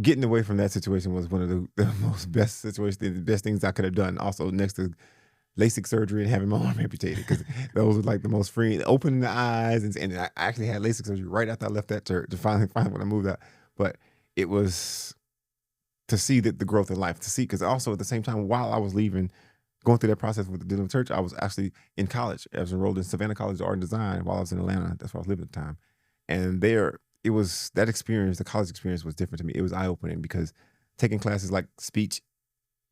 getting away from that situation was one of the most best situations, the best things I could have done. Also, next to LASIK surgery and having my arm amputated, because those were like the most freeing, opening the eyes. And I actually had LASIK surgery right after I left that church to finally when I moved out. But it was to see the growth in life, to see, because also at the same time, while I was leaving, going through that process with the dealing with church, I was actually in college. I was enrolled in Savannah College of Art and Design while I was in Atlanta. That's where I was living at the time. And there, it was that experience, the college experience was different to me. It was eye-opening because taking classes like speech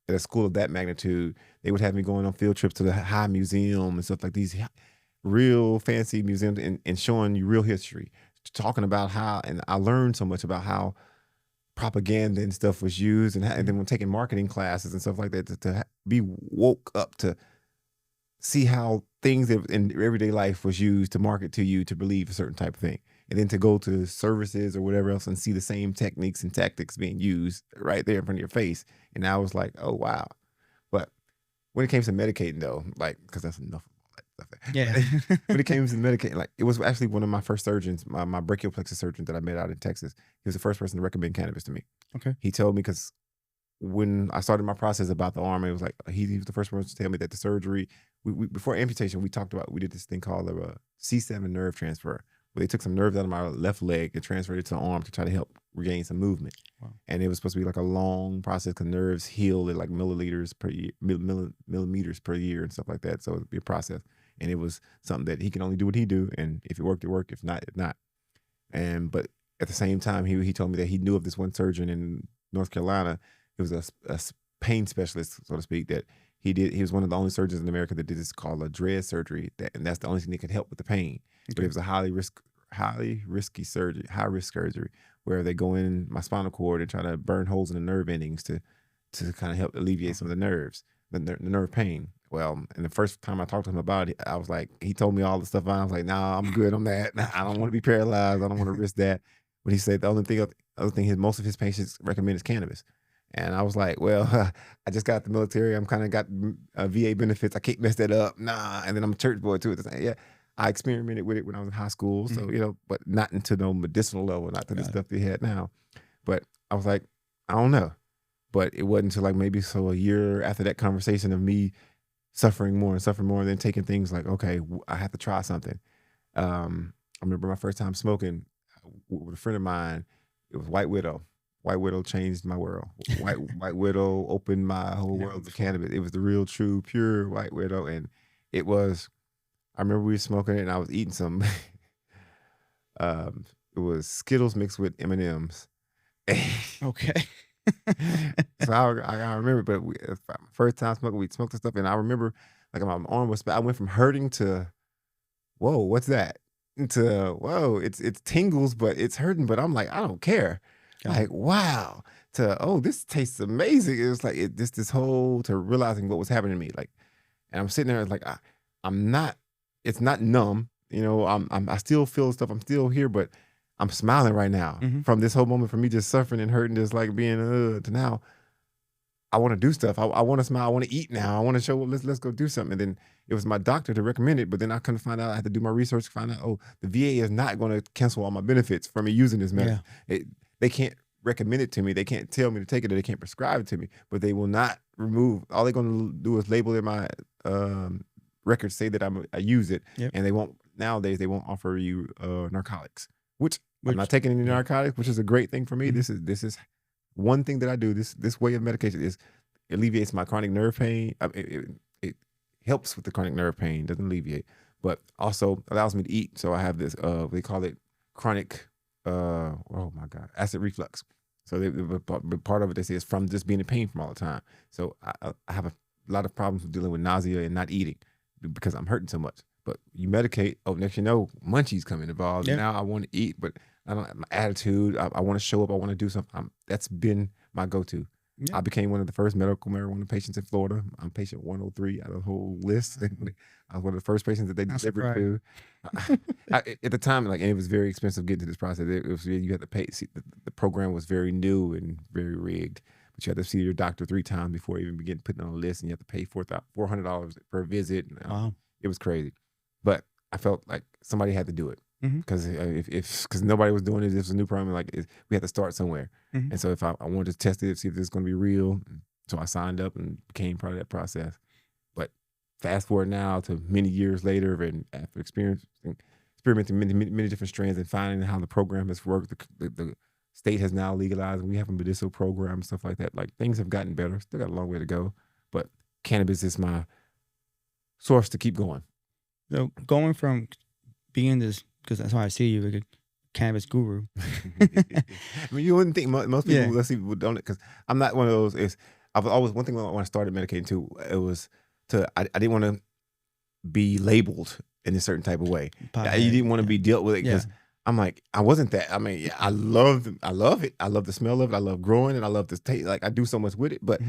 at a school of that magnitude, they would have me going on field trips to the High Museum and stuff like these real fancy museums and showing you real history, talking about how, and I learned so much about how propaganda and stuff was used, and then when taking marketing classes and stuff like that, to be woke up to see how things in everyday life was used to market to you to believe a certain type of thing. And then to go to services or whatever else and see the same techniques and tactics being used right there in front of your face. And I was like, oh, wow. But when it came to medicating though, like, because that's enough of all that stuff. Yeah. When it came to medicating, like, it was actually one of my first surgeons, my brachial plexus surgeon that I met out in Texas. He was the first person to recommend cannabis to me. Okay. He told me, because when I started my process about the arm, it was like he was the first person to tell me that the surgery, we before amputation, we did this thing called a C7 nerve transfer, where they took some nerves out of my left leg and transferred it to the arm to try to help regain some movement. Wow. And it was supposed to be like a long process because nerves heal at like millimeters per year and stuff like that. So it'd be a process. And it was something that he can only do what he do. And if it worked, it worked. If not, it not. But at the same time, he told me that he knew of this one surgeon in North Carolina. He was a pain specialist, so to speak, that he was one of the only surgeons in America that did this called a dread surgery. And that's the only thing that could help with the pain. Okay. But it was a high risk surgery where they go in my spinal cord and try to burn holes in the nerve endings to kind of help alleviate some of the nerves, the nerve pain. Well, and the first time I talked to him about it, I was like, he told me all the stuff. I was like, nah, I'm good on that. I don't want to be paralyzed. I don't want to risk that. But he said the other thing most of his patients recommend is cannabis. And I was like, well, I just got the military. I'm kind of got VA benefits. I can't mess that up. Nah. And then I'm a church boy too. Yeah, I experimented with it when I was in high school. So, but not into no medicinal level, not to the stuff they had now. But I was like, I don't know. But it wasn't until like maybe a year after that conversation of me suffering more, and then taking things like, okay, I have to try something. I remember my first time smoking with a friend of mine. It was White Widow. White Widow changed my world. White Widow opened my whole world to cannabis. It was the real, true, pure White Widow. And it was, I remember we were smoking it and I was eating some, it was Skittles mixed with M&Ms. Okay. So I remember, but first time smoking, we smoked the stuff. And I remember like my arm I went from hurting to, whoa, what's that? To, whoa, it's tingles, but it's hurting. But I'm like, I don't care. Like, wow, this tastes amazing. It was like this whole to realizing what was happening to me. Like, and I'm sitting there like, it's not numb. I still feel stuff. I'm still here, but I'm smiling right now from this whole moment, from me just suffering and hurting, just like being to now. I want to do stuff. I want to smile. I want to eat now. I want to show. Let's go do something. And then it was my doctor to recommend it. But then I couldn't find out. I had to do my research to find out. The VA is not going to cancel all my benefits for me using this medicine. Yeah. They can't recommend it to me. They can't tell me to take it, or they can't prescribe it to me. But they will not remove. All they're going to do is label in my records, say that I use it, and they won't. Nowadays, they won't offer you narcotics, which I'm not taking any narcotics, which is a great thing for me. This is one thing that I do. This way of medication is alleviates my chronic nerve pain. It helps with the chronic nerve pain, doesn't alleviate, but also allows me to eat. So I have this. They call it chronic. Oh my God, acid reflux. So part of it, they say, is from just being in pain from all the time. So I have a lot of problems with dealing with nausea and not eating because I'm hurting so much. But you medicate, next munchies come involved. Now I want to eat, but I don't have my attitude. I want to show up. I want to do something. That's been my go-to. Yeah. I became one of the first medical marijuana patients in Florida. I'm patient 103 out of the whole list. I was one of the first patients that they delivered to. At the time, and it was very expensive getting to this process. You had to pay. See, the program was very new and very rigged. But you had to see your doctor 3 times before you even begin putting on a list, and you have to pay $400 per visit. Wow. It was crazy. But I felt like somebody had to do it. Because because nobody was doing it, this was a new program. We had to start somewhere, and so if I wanted to test it, see if this is going to be real, so I signed up and became part of that process. But fast forward now to many years later, and after experimenting many different strands and finding how the program has worked, the state has now legalized. We have a medicinal program and stuff like that. Like, things have gotten better. Still got a long way to go, but cannabis is my source to keep going. So going from being this, because that's why I see you, like a cannabis guru. I mean, you wouldn't think most people, let's see, don't, because I'm not one of those. I was always, one thing when I started medicating too, it was I didn't want to be labeled in a certain type of way. You didn't want to be dealt with it, because I'm like, I wasn't that. I mean, I love it. I love the smell of it. I love growing it. I love the taste. Like, I do so much with it. But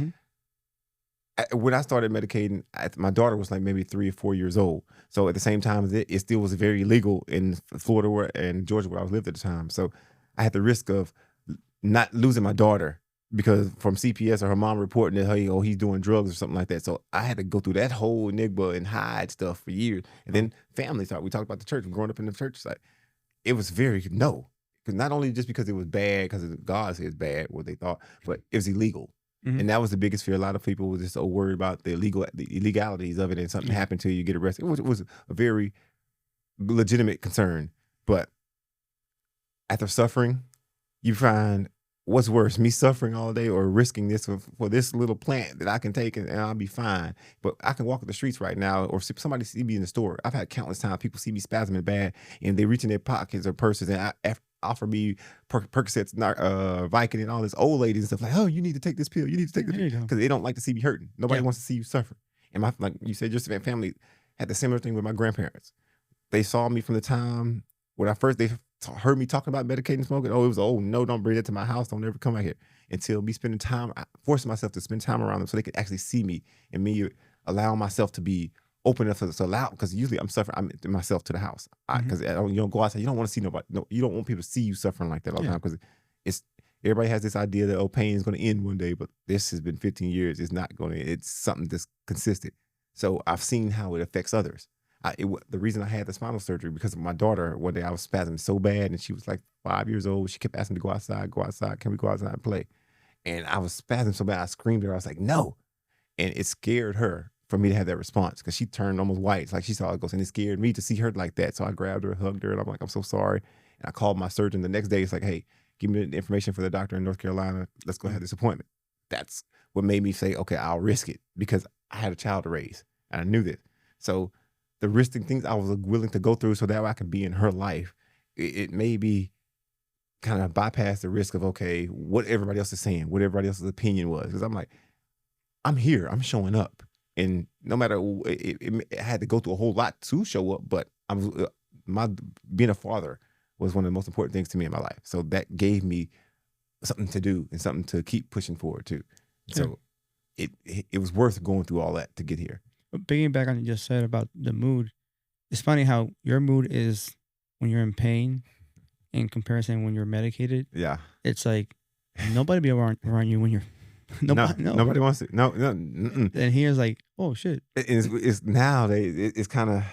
when I started medicating, my daughter was like maybe 3 or 4 years old. So at the same time, it still was very illegal in Florida and Georgia where I lived at the time. So I had the risk of not losing my daughter because from CPS or her mom reporting that, hey, oh, he's doing drugs or something like that. So I had to go through that whole enigma and hide stuff for years. And then family talk. We talked about the church. Growing up in the church side, it was very no. Because not only just because it was bad, because God said it's bad, what they thought, but it was illegal. Mhm. And that was the biggest fear. A lot of people were just so worried about the illegalities of it, and something happened to you, get arrested. It was a very legitimate concern. But after suffering, you find what's worse, me suffering all day or risking this for this little plant that I can take and I'll be fine. But I can walk the streets right now, or somebody see me in the store. I've had countless times people see me spasming bad and they reach in their pockets or purses and offer me Percocets, Vicodin, and all this old ladies and stuff like, oh, you need to take this pill. You need to take this There you pill. go. Because they don't like to see me hurting. Nobody Yeah. wants to see you suffer. And like you said, your family had the similar thing with my grandparents. They saw me from the time when they heard me talking about medicating smoking. Oh, it was, oh, no, don't bring that to my house. Don't ever come out here. Until me spending time, forcing myself to spend time around them so they could actually see me, and me allowing myself to be open enough to allow, because usually I'm suffering myself to the house. Because you don't go outside. You don't want to see nobody. No, you don't want people to see you suffering like that all the time, because everybody has this idea that, oh, pain is going to end one day, but this has been 15 years. It's not going to. It's something that's consistent. So I've seen how it affects others. The reason I had the spinal surgery, because of my daughter. One day I was spasming so bad, and she was like 5 years old. She kept asking me to go outside. Can we go outside and play? And I was spasming so bad, I screamed at her. I was like, no. And it scared her for me to have that response, because she turned almost white. It's like she saw it goes, and it scared me to see her like that. So I grabbed her, hugged her, and I'm like, I'm so sorry. And I called my surgeon the next day. It's like, hey, give me the information for the doctor in North Carolina. Let's go have this appointment. That's what made me say, okay, I'll risk it, because I had a child to raise, and I knew this. So the risking things I was willing to go through so that I could be in her life, it made me kind of bypass the risk of, okay, what everybody else is saying, what everybody else's opinion was. Because I'm like, I'm here, I'm showing up. And no matter, it had to go through a whole lot to show up, but being a father was one of the most important things to me in my life. So that gave me something to do and something to keep pushing forward to. So it was worth going through all that to get here. But piggyback on what you just said about the mood, it's funny how your mood is when you're in pain in comparison when you're medicated. Yeah. It's like nobody be around you when you're nobody wants to. No. Mm-mm. And here's like, oh shit. It's nowadays. It's kind of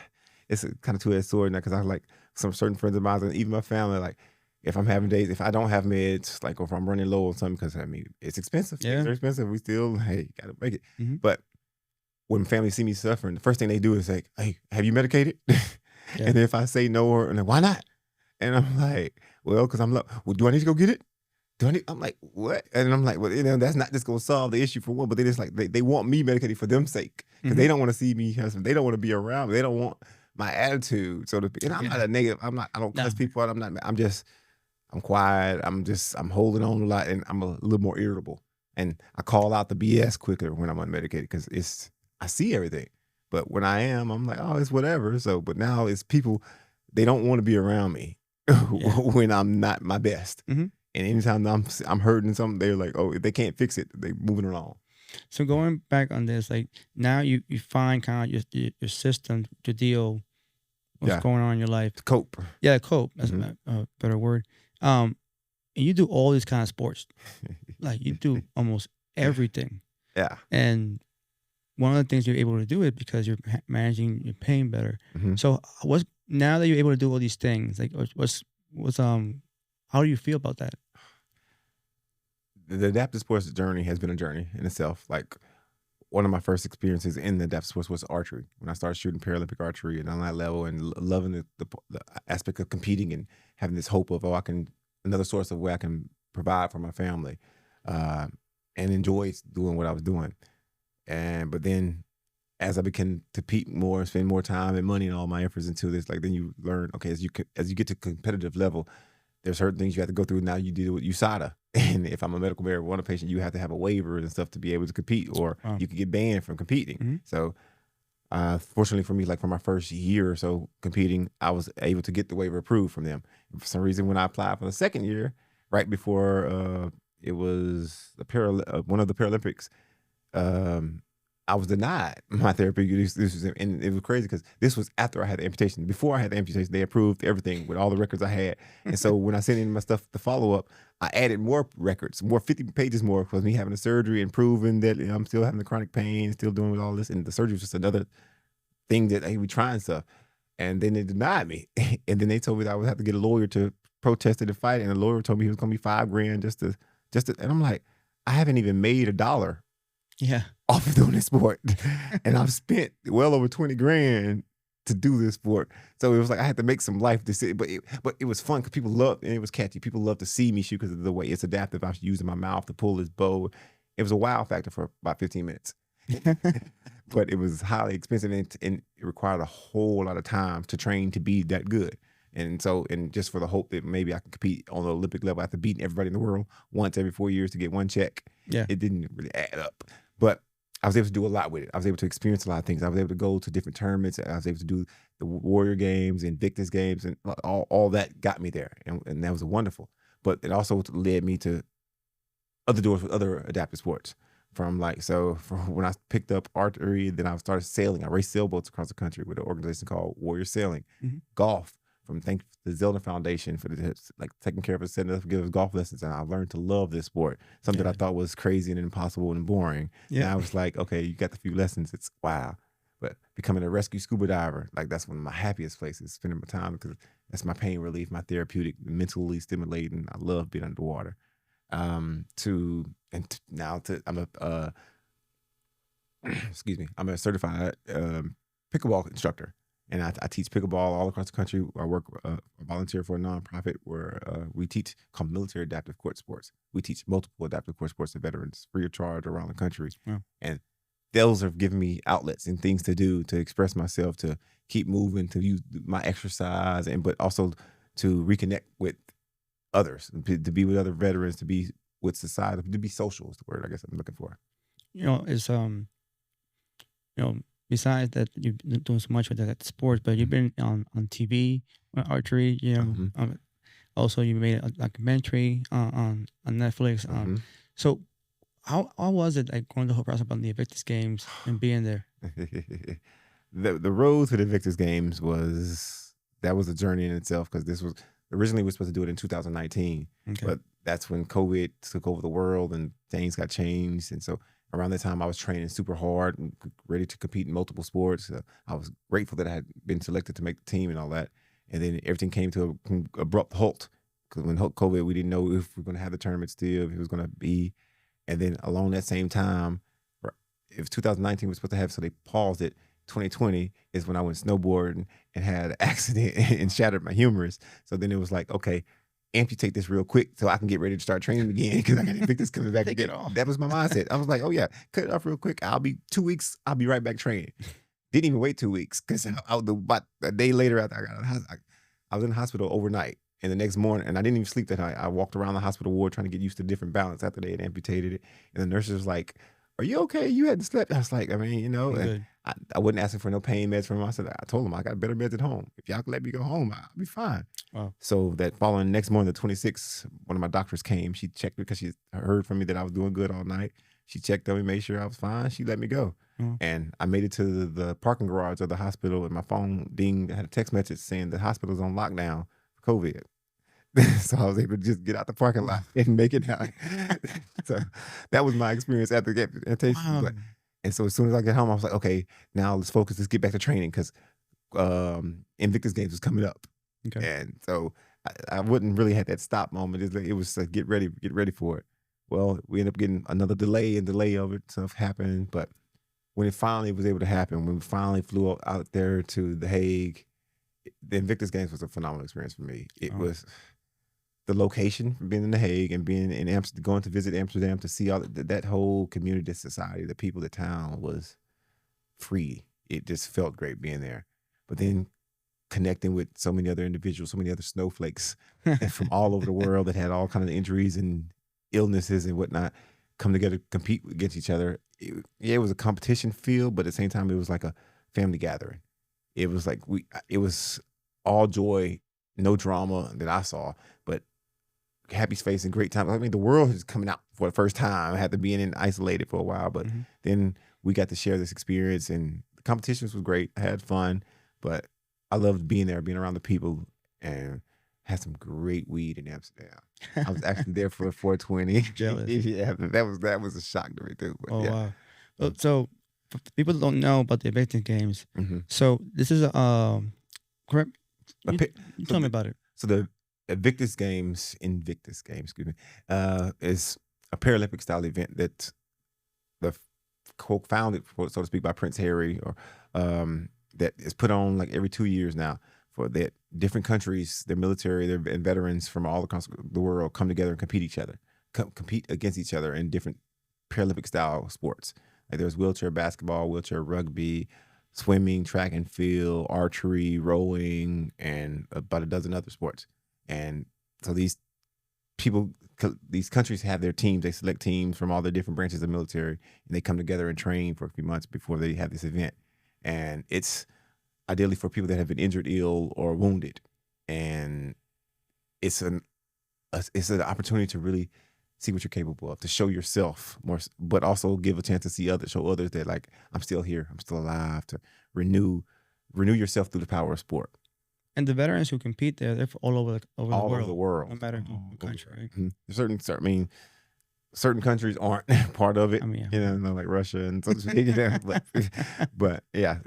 a two-edged sword now, because I like some certain friends of mine and even my family. Like, if I'm having days, if I don't have meds, like, or if I'm running low on something, because it's expensive. Yeah. They're expensive. We still, hey, gotta make it. Mm-hmm. But when family see me suffering, the first thing they do is like, hey, have you medicated? Yeah. And if I say no, or like, why not? And I'm like, well, because I'm like, well, do I need to go get it? I'm like, what? And I'm like, well, that's not just going to solve the issue for one, but they just like, they want me medicated for them sake, because they don't want to see me, they don't want to be around me. They don't want my attitude, so to speak. And I'm not a negative, I don't cuss people out. I'm quiet. I'm holding on a lot, and I'm a little more irritable. And I call out the BS quicker when I'm unmedicated, because I see everything. But when I am, I'm like, oh, it's whatever. So, but now it's people, they don't want to be around me when I'm not my best. Mm-hmm. And anytime I'm hurting something, they're like, oh, if they can't fix it, they moving along. So going back on this, like, now you find kind of your system to deal with what's going on in your life. Cope. Yeah, cope. That's a better word. And you do all these kind of sports. Like, you do almost everything. Yeah. And one of the things you're able to do it because you're managing your pain better. Mm-hmm. So now that you're able to do all these things, like, how do you feel about that? The adaptive sports journey has been a journey in itself. Like, one of my first experiences in the adaptive sports was archery. When I started shooting Paralympic archery and on that level, and loving the aspect of competing and having this hope of, another source of where I can provide for my family, and enjoy doing what I was doing. But then as I began to compete more and spend more time and money and all my efforts into this, like, then you learn, okay, as you get to competitive level, there's certain things you have to go through. Now you deal with USADA. And if I'm a medical marijuana patient, you have to have a waiver and stuff to be able to compete, or you could get banned from competing. Mm-hmm. So fortunately for me, like, for my first year or so competing, I was able to get the waiver approved from them. And for some reason, when I applied for the second year, right before it was one of the Paralympics, I was denied my therapy. And it was crazy, because this was after I had the amputation. Before I had the amputation, they approved everything with all the records I had. And so when I sent in my stuff to follow up, I added more records, more 50 pages more, because me having a surgery and proving that I'm still having the chronic pain, still doing all this, and the surgery was just another thing that hey, we trying stuff. And then they denied me, and then they told me that I would have to get a lawyer to protest it and fight, and the lawyer told me it was going to be $5,000 just to, and I'm like, I haven't even made $1 Yeah. off of doing this sport, and I've spent well over $20,000 to do this sport. So it was like I had to make some life decisions, but it was fun because people loved, and it was catchy. People loved to see me shoot because of the way it's adaptive. I was using my mouth to pull this bow. It was a wow factor for about 15 minutes. But it was highly expensive, and it required a whole lot of time to train to be that good. And so, and just for the hope that maybe I can compete on the Olympic level after beating everybody in the world once every 4 years to get one check. Yeah. It didn't really add up. But I was able to do a lot with it. I was able to experience a lot of things. I was able to go to different tournaments. I was able to do the Warrior Games, Invictus Games, and all that got me there. And that was wonderful. But it also led me to other doors with other adaptive sports. From when I picked up archery, then I started sailing. I raced sailboats across the country with an organization called Warrior Sailing. Mm-hmm. Golf, from thank the Zelda Foundation for taking care of us, setting us up, giving us golf lessons, and I learned to love this sport. Something that I thought was crazy and impossible and boring. Yeah. And I was like, okay, you got the few lessons. It's wow. But becoming a rescue scuba diver, that's one of my happiest places, spending my time, because that's my pain relief, my therapeutic, mentally stimulating. I love being underwater. I'm a certified pickleball instructor, and I teach pickleball all across the country. I volunteer for a nonprofit where we teach called Military Adaptive Court Sports. We teach multiple adaptive court sports to veterans free of charge around the country. Wow. And those have given me outlets and things to do to express myself, to keep moving, to use my exercise, but also to reconnect with others, to be with other veterans, to be with society, to be social is the word I guess I'm looking for. It's besides that you've been doing so much with that sports, but you've been on TV, archery. Also you made a documentary on Netflix. So how was it going the whole process about the Invictus Games and being there? The road to the Invictus Games was a journey in itself, because this was originally we were supposed to do it in 2019, but that's when COVID took over the world and things got changed. And so around that time, I was training super hard and ready to compete in multiple sports. I was grateful that I had been selected to make the team and all that. And then everything came to an abrupt halt, because when COVID, we didn't know if we were going to have the tournament still, if it was going to be. And then along that same time, if 2019 was supposed to have, so they paused it. 2020 is when I went snowboarding and had an accident and shattered my humerus. So then it was like, okay, amputate this real quick so I can get ready to start training again, because I got Invictus coming back again. That was my mindset. I was like, oh yeah, cut it off real quick. I'll be 2 weeks. I'll be right back training. Didn't even wait 2 weeks, because about a day later after I was in the hospital overnight. And the next morning, and I didn't even sleep that night. I walked around the hospital ward trying to get used to different balance after they had amputated it. And the nurse was like, are you okay? You hadn't slept. I was like, and I wasn't asking for no pain meds from him. I told him I got better meds at home. If y'all could let me go home, I'll be fine. Wow. So that following next morning, the 26th, one of my doctors came. She checked me because she heard from me that I was doing good all night. She checked on me, made sure I was fine. She let me go. And I made it to the parking garage of the hospital, and my phone dinged. I had a text message saying the hospital's on lockdown for COVID. So I was able to just get out the parking lot and make it out. So that was my experience after the amputation. Wow. And so as soon as I get home, I was like, okay, now let's focus. Let's get back to training, because Invictus Games was coming up. Okay. And so I wouldn't really have that stop moment. It was like, get ready for it. Well, we ended up getting another delay of it. Stuff happened. But when it finally was able to happen, when we finally flew out there to The Hague, the Invictus Games was a phenomenal experience for me. It was the location, being in The Hague and being in Amsterdam, going to visit Amsterdam to see all that whole community, society, the people, the town was free. It just felt great being there. But then connecting with so many other individuals, so many other snowflakes from all over the world that had all kinds of injuries and illnesses and whatnot, come together, compete against each other. It was a competition field, but at the same time, it was like a family gathering. It was like it was all joy, no drama that I saw, but happy space and great time. I mean, the world is coming out for the first time. I had to be in isolated for a while, but then we got to share this experience, and the competitions was great. I had fun, but I loved being there, being around the people, and had some great weed in Amsterdam. I was actually there for 420. Jealous. Yeah, that was a shock to me too. But Oh yeah. wow. So for people that don't know about the Invictus Games, Mm-hmm. so this is a correct. You tell me about it. So the Invictus Games, excuse me, is a Paralympic style event that the co-founded, so to speak, by Prince Harry, or that is put on like every 2 years now, for that different countries, their military, and veterans from all across the world come together and compete against each other in different Paralympic style sports. Like there's wheelchair basketball, wheelchair rugby, swimming, track and field, archery, rowing, and about a dozen other sports. And so these countries have their teams. They select teams from all the different branches of the military, and they come together and train for a few months before they have this event. And it's ideally for people that have been injured, ill, or wounded. And it's an opportunity to really see what you're capable of, to show yourself more, but also give a chance to show others that, like, I'm still here, I'm still alive, to renew yourself through the power of sport. And the veterans who compete there, they're all over the world, no matter the country, right? Mm-hmm. Certain countries aren't part of it. I mean, you know, like Russia and such. But yeah,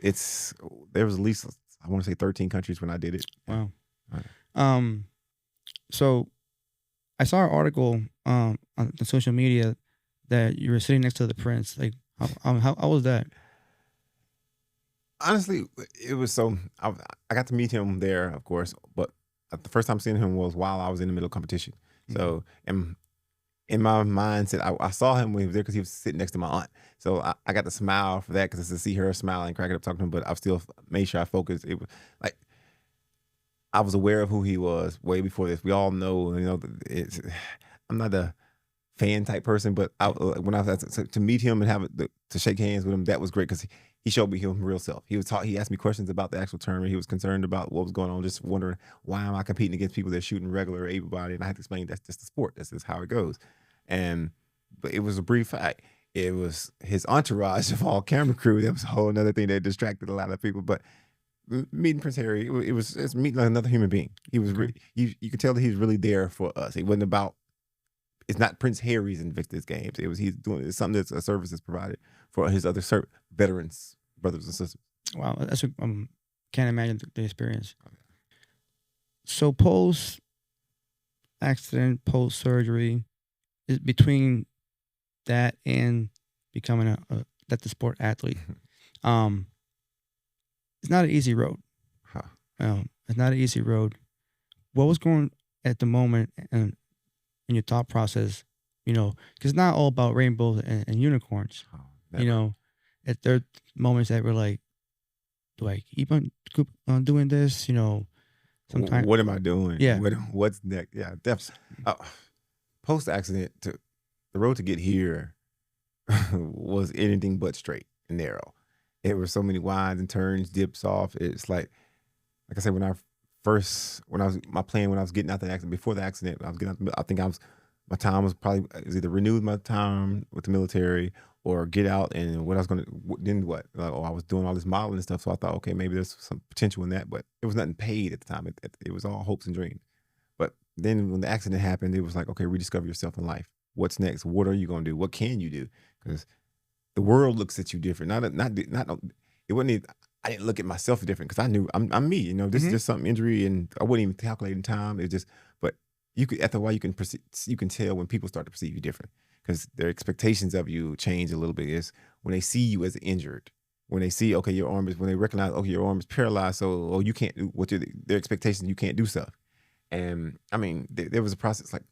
there was at least, I want to say 13 countries when I did it. Wow. Right. So I saw an article on the social media that you were sitting next to the prince. Like, how was that? Honestly, it was so. I got to meet him there, of course, but the first time seeing him was while I was in the middle of competition. Mm-hmm. So, in my mindset, I saw him when he was there because he was sitting next to my aunt. So I got to smile for that, because to see her smile and cracking up talking to him, but I still made sure I focused. It was like I was aware of who he was way before this. We all know, you know, I'm not a fan type person, but when I was to meet him and to shake hands with him, that was great, because he showed me his real self. He asked me questions about the actual tournament. He was concerned about what was going on, just wondering, why am I competing against people that are shooting regular able-bodied? And I had to explain, that's just the sport. That's just how it goes. But it was a brief fact. It was his entourage of all camera crew. That was a whole another thing that distracted a lot of people. But meeting Prince Harry, it's meeting like another human being. He was you could tell that he was really there for us. It wasn't about. It's not Prince Harry's Invictus Games. It's something that's a service that's provided for his other veterans, brothers and sisters. Wow, that's can't imagine the experience. So post accident, post surgery, between that and becoming the sport athlete, it's not an easy road. It's not an easy road. What was going at the moment and in your thought process, you know, because it's not all about rainbows and unicorns. You know, there are moments that were like, do I keep on doing this? You know, sometimes. What am I doing? Yeah. What's next? Yeah, post accident, the road to get here was anything but straight and narrow. There were so many winds and turns, dips off. It's like I said, when I was getting out the accident, before the accident, I think my time was either renewed my time with the military or get out, and what I was going to, then what? I was doing all this modeling and stuff, so I thought, okay, maybe there's some potential in that, but it was nothing paid at the time. It was all hopes and dreams. But then when the accident happened, it was like, okay, rediscover yourself in life. What's next? What are you going to do? What can you do? Because the world looks at you different. It wasn't even, I didn't look at myself different, because I knew I'm me. You know, this is just some injury, and I wasn't even calculating time. It's just, but after a while, you can tell when people start to perceive you different, because their expectations of you change a little bit. Is when they see you as injured, when they see, okay, when they recognize, okay, your arm is paralyzed, so you can't do their expectations, you can't do stuff. And I mean, there was a process. Like,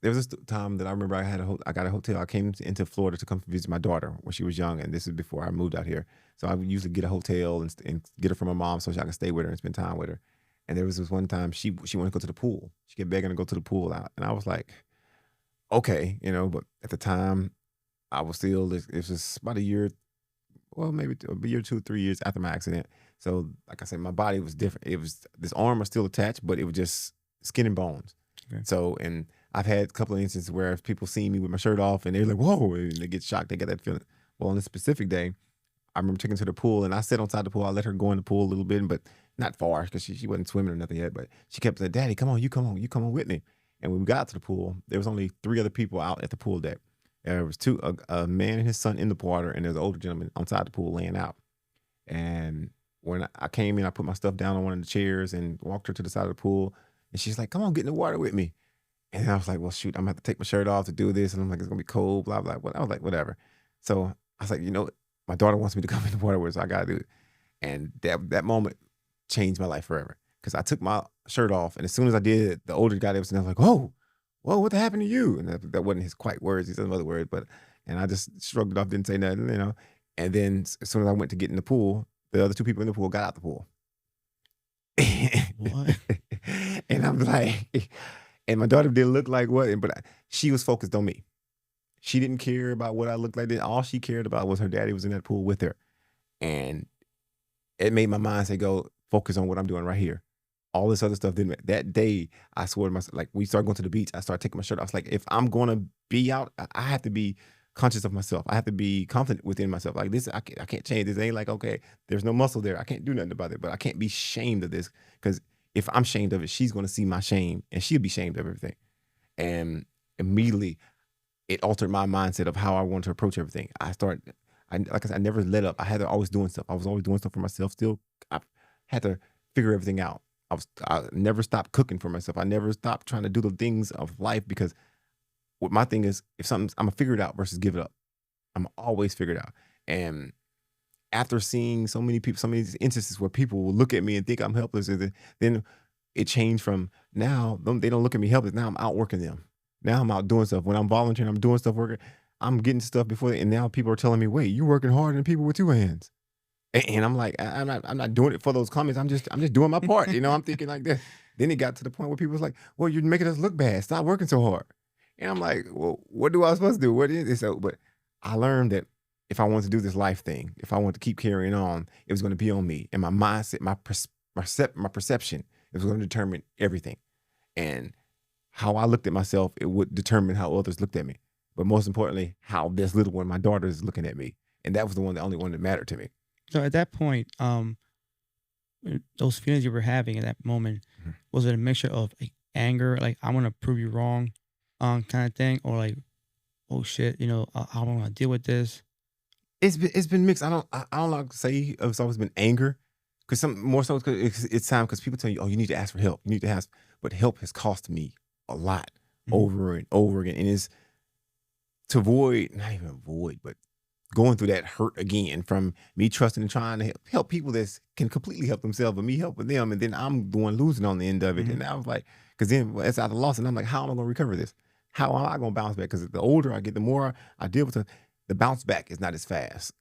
there was this time that I remember I got a hotel. I came into Florida to come visit my daughter when she was young, and this is before I moved out here. So I would usually get a hotel and get her from my mom so I can stay with her and spend time with her. And there was this one time she wanted to go to the pool. She kept begging to go to the pool out, and I was like, okay, you know. But at the time, I was still. It was just about a year, well, maybe a year, 2, 3 years after my accident. So, like I said, my body was different. This arm was still attached, but it was just skin and bones. Okay. So, and I've had a couple of instances where people see me with my shirt off and they're like, whoa, and they get shocked. They get that feeling. Well, on this specific day, I remember taking her to the pool, and I sat outside the pool. I let her go in the pool a little bit, but not far because she wasn't swimming or nothing yet, but she kept saying, "Daddy, come on, you come on with me." And when we got to the pool, there was only 3 other people out at the pool deck. There was a man and his son in the water, and there's an older gentleman outside the pool laying out. And when I came in, I put my stuff down on one of the chairs and walked her to the side of the pool. And she's like, "Come on, get in the water with me." And I was like, "Well, shoot, I'm gonna have to take my shirt off to do this." And I'm like, "It's gonna be cold, blah, blah, blah." I was like, whatever. So I was like, my daughter wants me to come in the water with her, so I gotta do it. And that moment changed my life forever. Because I took my shirt off, and as soon as I did, the older guy there was like, "Whoa, what happened to you?" And that wasn't his quite words, he said some other words, and I just shrugged it off, didn't say nothing. And then as soon as I went to get in the pool, the other 2 people in the pool got out the pool. What? And I'm like, and my daughter didn't look like what, but she was focused on me. She didn't care about what I looked like. All she cared about was her daddy was in that pool with her. And it made my mind say, go focus on what I'm doing right here. All this other stuff didn't. That day, I swore to myself, like we started going to the beach, I started taking my shirt off. I was like, if I'm going to be out, I have to be conscious of myself. I have to be confident within myself. Like this, I can't change this. It ain't like, okay, there's no muscle there. I can't do nothing about it, but I can't be shamed of this, because if I'm shamed of it, she's going to see my shame and she'll be shamed of everything. And immediately it altered my mindset of how I want to approach everything. Like I said, I never let up. I had to always doing stuff. I was always doing stuff for myself. Still, I had to figure everything out. I never stopped cooking for myself. I never stopped trying to do the things of life, because what my thing is, if something's, I'm gonna figure it out versus give it up. I'm always figure it out. And after seeing so many people, so many instances where people will look at me and think I'm helpless, and then it changed from now they don't look at me helpless. Now I'm out working them. Now I'm out doing stuff. When I'm volunteering, I'm doing stuff, working. I'm getting stuff before, and now people are telling me, "Wait, you're working harder than people with 2 hands." And I'm like, I'm not doing it for those comments. I'm just doing my part. I'm thinking like that. Then it got to the point where people was like, "Well, you're making us look bad. Stop working so hard." And I'm like, "Well, what do I supposed to do? What is it?" So, but I learned that if I wanted to do this life thing, if I wanted to keep carrying on, it was going to be on me and my mindset, my perception. It was going to determine everything, and how I looked at myself, it would determine how others looked at me. But most importantly, how this little one, my daughter, is looking at me, and that was the only one that mattered to me. So at that point, those feelings you were having at that moment, was it a mixture of like anger, like I want to prove you wrong, kind of thing, or like, oh shit, I don't want to deal with this? It's been mixed. I don't like to say it's always been anger, because some more so it's time, because people tell you, "Oh, you need to ask for help. You need to ask," but help has cost me a lot over and over again, and it's to avoid, not even avoid, but going through that hurt again from me trusting and trying to help people that can completely help themselves, but me helping them, and then I'm the one losing on the end of it. And I was like, because then it's out of loss, and I'm like, how am I going to recover this? How am I going to bounce back? Because the older I get, the more I deal with the bounce back is not as fast.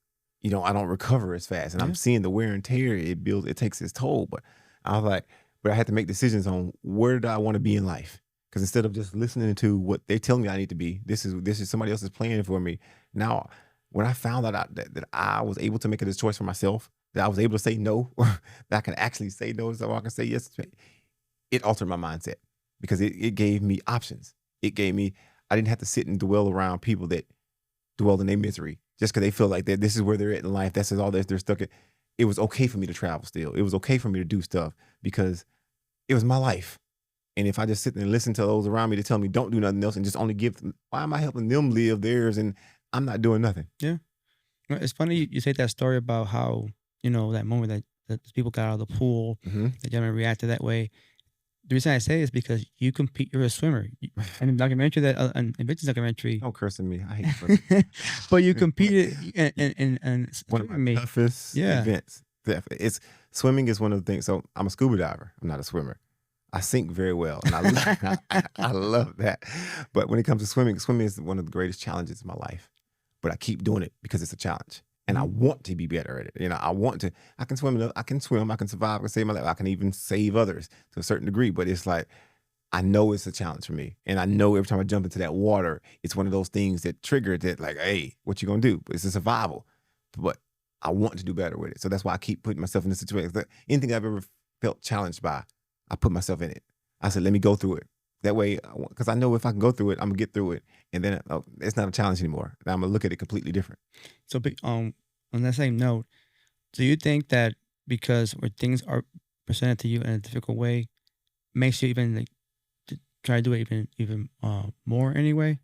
I don't recover as fast, and I'm seeing the wear and tear it takes its toll. But I was like, but I had to make decisions on where do I want to be in life. Because instead of just listening to what they tell me I need to be, this is somebody else's plan for me. Now, when I found out that I was able to make a choice for myself, that I was able to say no, or that I can actually say no, so I can say yes, it altered my mindset, because it gave me options. It gave me, I didn't have to sit and dwell around people that dwell in their misery just because they feel like this is where they're at in life. That's all they're stuck at. It was okay for me to travel still. It was okay for me to do stuff, because it was my life. And if I just sit there and listen to those around me to tell me don't do nothing else and just only give them, why am I helping them live theirs and I'm not doing nothing? Yeah. It's funny you say that story about how, that moment that people got out of the pool, that gentleman reacted that way. The reason I say is because you compete, you're a swimmer. And in the documentary, in Victor's documentary. Don't curse at me. I hate swimming. But you competed in one of my toughest events. Swimming is one of the things. So I'm a scuba diver. I'm not a swimmer. I sink very well, and I love that. But when it comes to swimming is one of the greatest challenges in my life. But I keep doing it because it's a challenge, and I want to be better at it. I want to. I can swim. I can survive. I can save my life. I can even save others to a certain degree. But it's like, I know it's a challenge for me, and I know every time I jump into that water, it's one of those things that triggered that, like, hey, what you gonna do? It's a survival. But I want to do better with it. So that's why I keep putting myself in this situation. Anything I've ever felt challenged by, I put myself in it. I said, let me go through it. That way, because I know if I can go through it, I'm going to get through it. And then it's not a challenge anymore. Now I'm going to look at it completely different. So on that same note, do you think that because where things are presented to you in a difficult way makes you even like, try to do it even more anyway?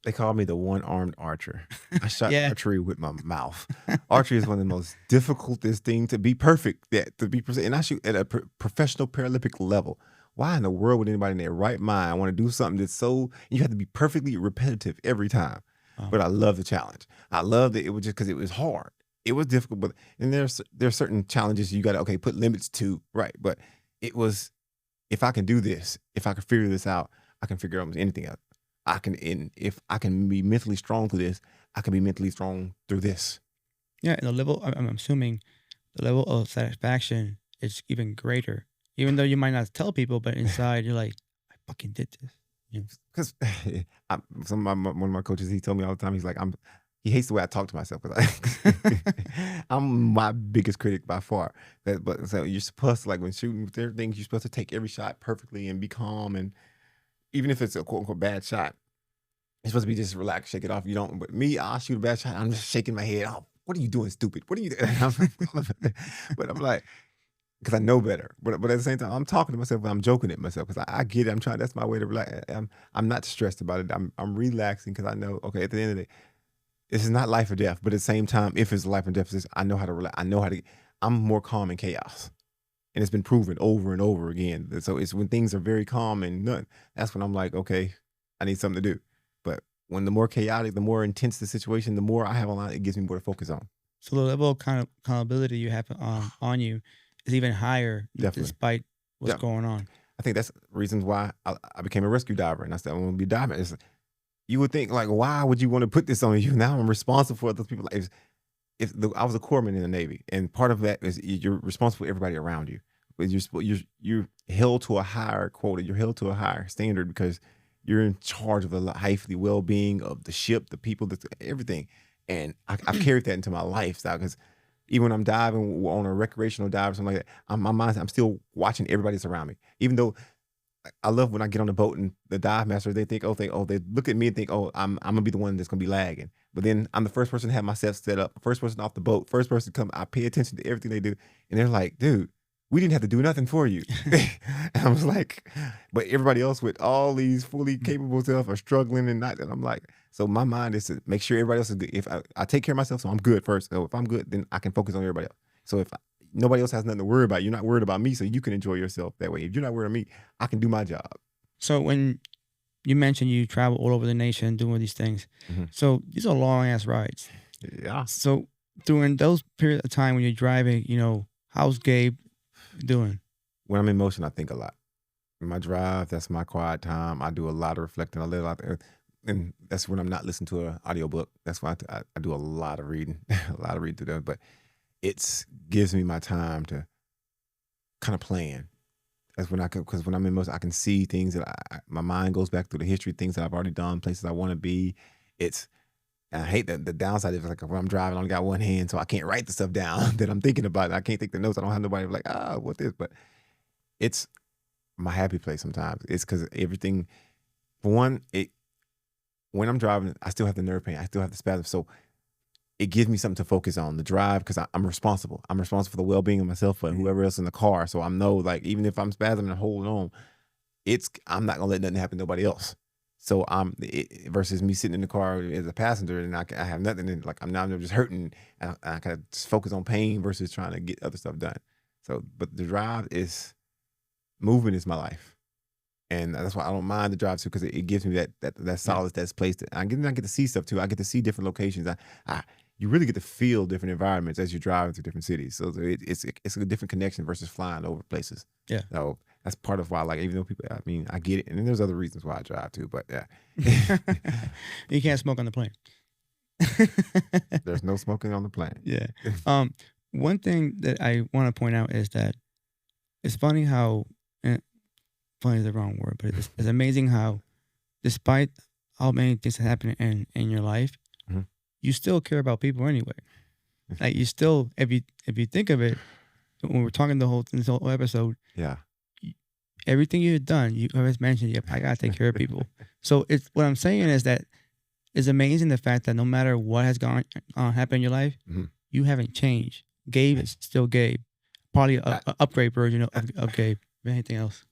They call me the one-armed archer. I shot Yeah. archery with my mouth. Archery is one of the most difficultest things to be perfect. And I shoot at a professional Paralympic level. Why in the world would anybody in their right mind want to do something that's you have to be perfectly repetitive every time? But I love the challenge. I love that it was just because it was hard. It was difficult, and there are certain challenges you got to put limits to, right? But it was, if I can do this, if I can figure this out, I can figure almost anything out. If I can be mentally strong through this, I can be mentally strong through this. Yeah, and the level, I'm assuming the level of satisfaction is even greater. Even though you might not tell people, but inside you're like, I fucking did this. Because one of my coaches, he told me all the time, he's like, he hates the way I talk to myself because I'm my biggest critic by far. But so you're supposed to, like, when shooting with everything, you're supposed to take every shot perfectly and be calm, and even if it's a quote unquote bad shot, you're supposed to be just relaxed, shake it off. You don't. But me, I'll shoot a bad shot, I'm just shaking my head. Oh, what are you doing, stupid? What are you doing? But I'm like, because I know better. But at the same time, I'm talking to myself, but I'm joking at myself because I get it. I'm trying. That's my way to relax. I'm not stressed about it. I'm relaxing because I know, okay, at the end of the day, this is not life or death. But at the same time, if it's life or death, I know how to relax. I know how to. I'm more calm in chaos, and it's been proven over and over again. So it's when things are very calm and none. That's when I'm like, okay, I need something to do. But when the more chaotic, the more intense the situation, the more I have on it gives me more to focus on. So the level of kind of accountability you have on you is even higher, Definitely. Despite what's going on. I think that's reasons why I became a rescue diver, and I said I want to be a diver. You would think, like, why would you want to put this on you? Now I'm responsible for those people. I was a corpsman in the Navy, and part of that is you're responsible for everybody around you. But you're held to a higher quota. You're held to a higher standard because you're in charge of the life, the well-being of the ship, the people, everything. And I've carried that into my lifestyle because even when I'm diving on a recreational dive or something like that, I'm still watching everybody that's around me. Even though I love when I get on the boat and the dive master, they think, they look at me and think, I'm gonna be the one that's gonna be lagging. But then I'm the first person to have my set up, first person off the boat, first person to come. I pay attention to everything they do, and they're like, dude, we didn't have to do nothing for you. And I was like, but everybody else with all these fully capable stuff are struggling and not. And I'm like, so my mind is to make sure everybody else is good. If I take care of myself, so I'm good first. So if I'm good, then I can focus on everybody else. So if nobody else has nothing to worry about, you're not worried about me, so you can enjoy yourself that way. If you're not worried about me, I can do my job. So when you mentioned you travel all over the nation doing these things, so these are long ass rides. Yeah. So during those periods of time when you're driving, how's Gabe doing? When I'm in motion, I think a lot. In my drive, that's my quiet time. I do a lot of reflecting. I live out there. And that's when I'm not listening to an audiobook. That's why I do a lot of reading, to them. But it gives me my time to kind of plan. That's when because when I'm in motion, I can see things that my mind goes back through the history, things that I've already done, places I want to be. And I hate that the downside is like when I'm driving, I only got one hand, so I can't write the stuff down that I'm thinking about. I can't take the notes. I don't have nobody like, what this? But it's my happy place sometimes. It's because everything, for one, when I'm driving, I still have the nerve pain. I still have the spasm. So it gives me something to focus on. The drive, because I'm responsible. I'm responsible for the well-being of myself and whoever else in the car. So I know, like, even if I'm spasming and holding on, I'm not going to let nothing happen to nobody else. So versus me sitting in the car as a passenger and I have nothing, and like I'm just hurting, and I kind of just focus on pain versus trying to get other stuff done. So, but the drive movement is my life. And that's why I don't mind the drive too, because it gives me that solace, that place. I get to see stuff too. I get to see different locations. You really get to feel different environments as you're driving through different cities. So it's a different connection versus flying over places. Yeah. So that's part of why, like, even though people, I get it. And then there's other reasons why I drive too, but yeah. You can't smoke on the plane. There's no smoking on the plane. Yeah. One thing that I want to point out is that it's funny how, funny is the wrong word, but it's amazing how, despite how many things happen in your life, you still care about people anyway. Like, you still, if you think of it, when we're talking this whole episode, yeah, everything you've done, you always mentioned, yep, I gotta take care of people. So what I'm saying is that it's amazing the fact that no matter what has happened in your life, you haven't changed. Gabe is still Gabe. probably a upgrade version of Gabe. Anything else?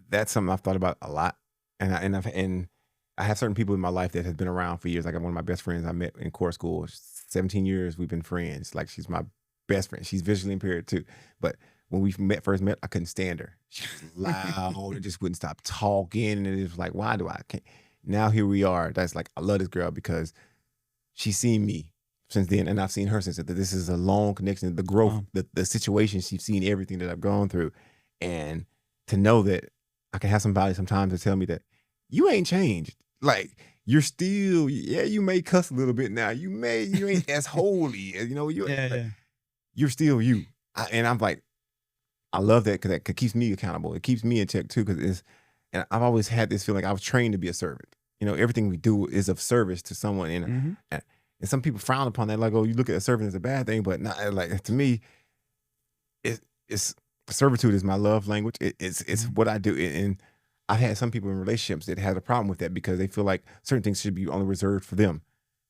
That's something I've thought about a lot, and I have certain people in my life that have been around for years. Like one of my best friends I met in core school. 17 years we've been friends. Like she's my best friend. She's visually impaired too, but when we first met, I couldn't stand her. She was loud and just wouldn't stop talking, and it was like, why do I can't? Now here we are. That's like I love this girl because she's seen me since then, and I've seen her since then. This is a long connection. The growth, the situation, she's seen everything that I've gone through, and to know that I can have somebody sometimes to tell me that you ain't changed. Like you're still, you may cuss a little bit now. You ain't as holy as you're still you. And I'm like, I love that because that keeps me accountable. It keeps me in check too, and I've always had this feeling I was trained to be a servant. Everything we do is of service to someone, and some people frown upon that, like, oh, you look at a servant as a bad thing, but not like to me. It's servitude is my love language. It's what I do, and I've had some people in relationships that had a problem with that because they feel like certain things should be only reserved for them.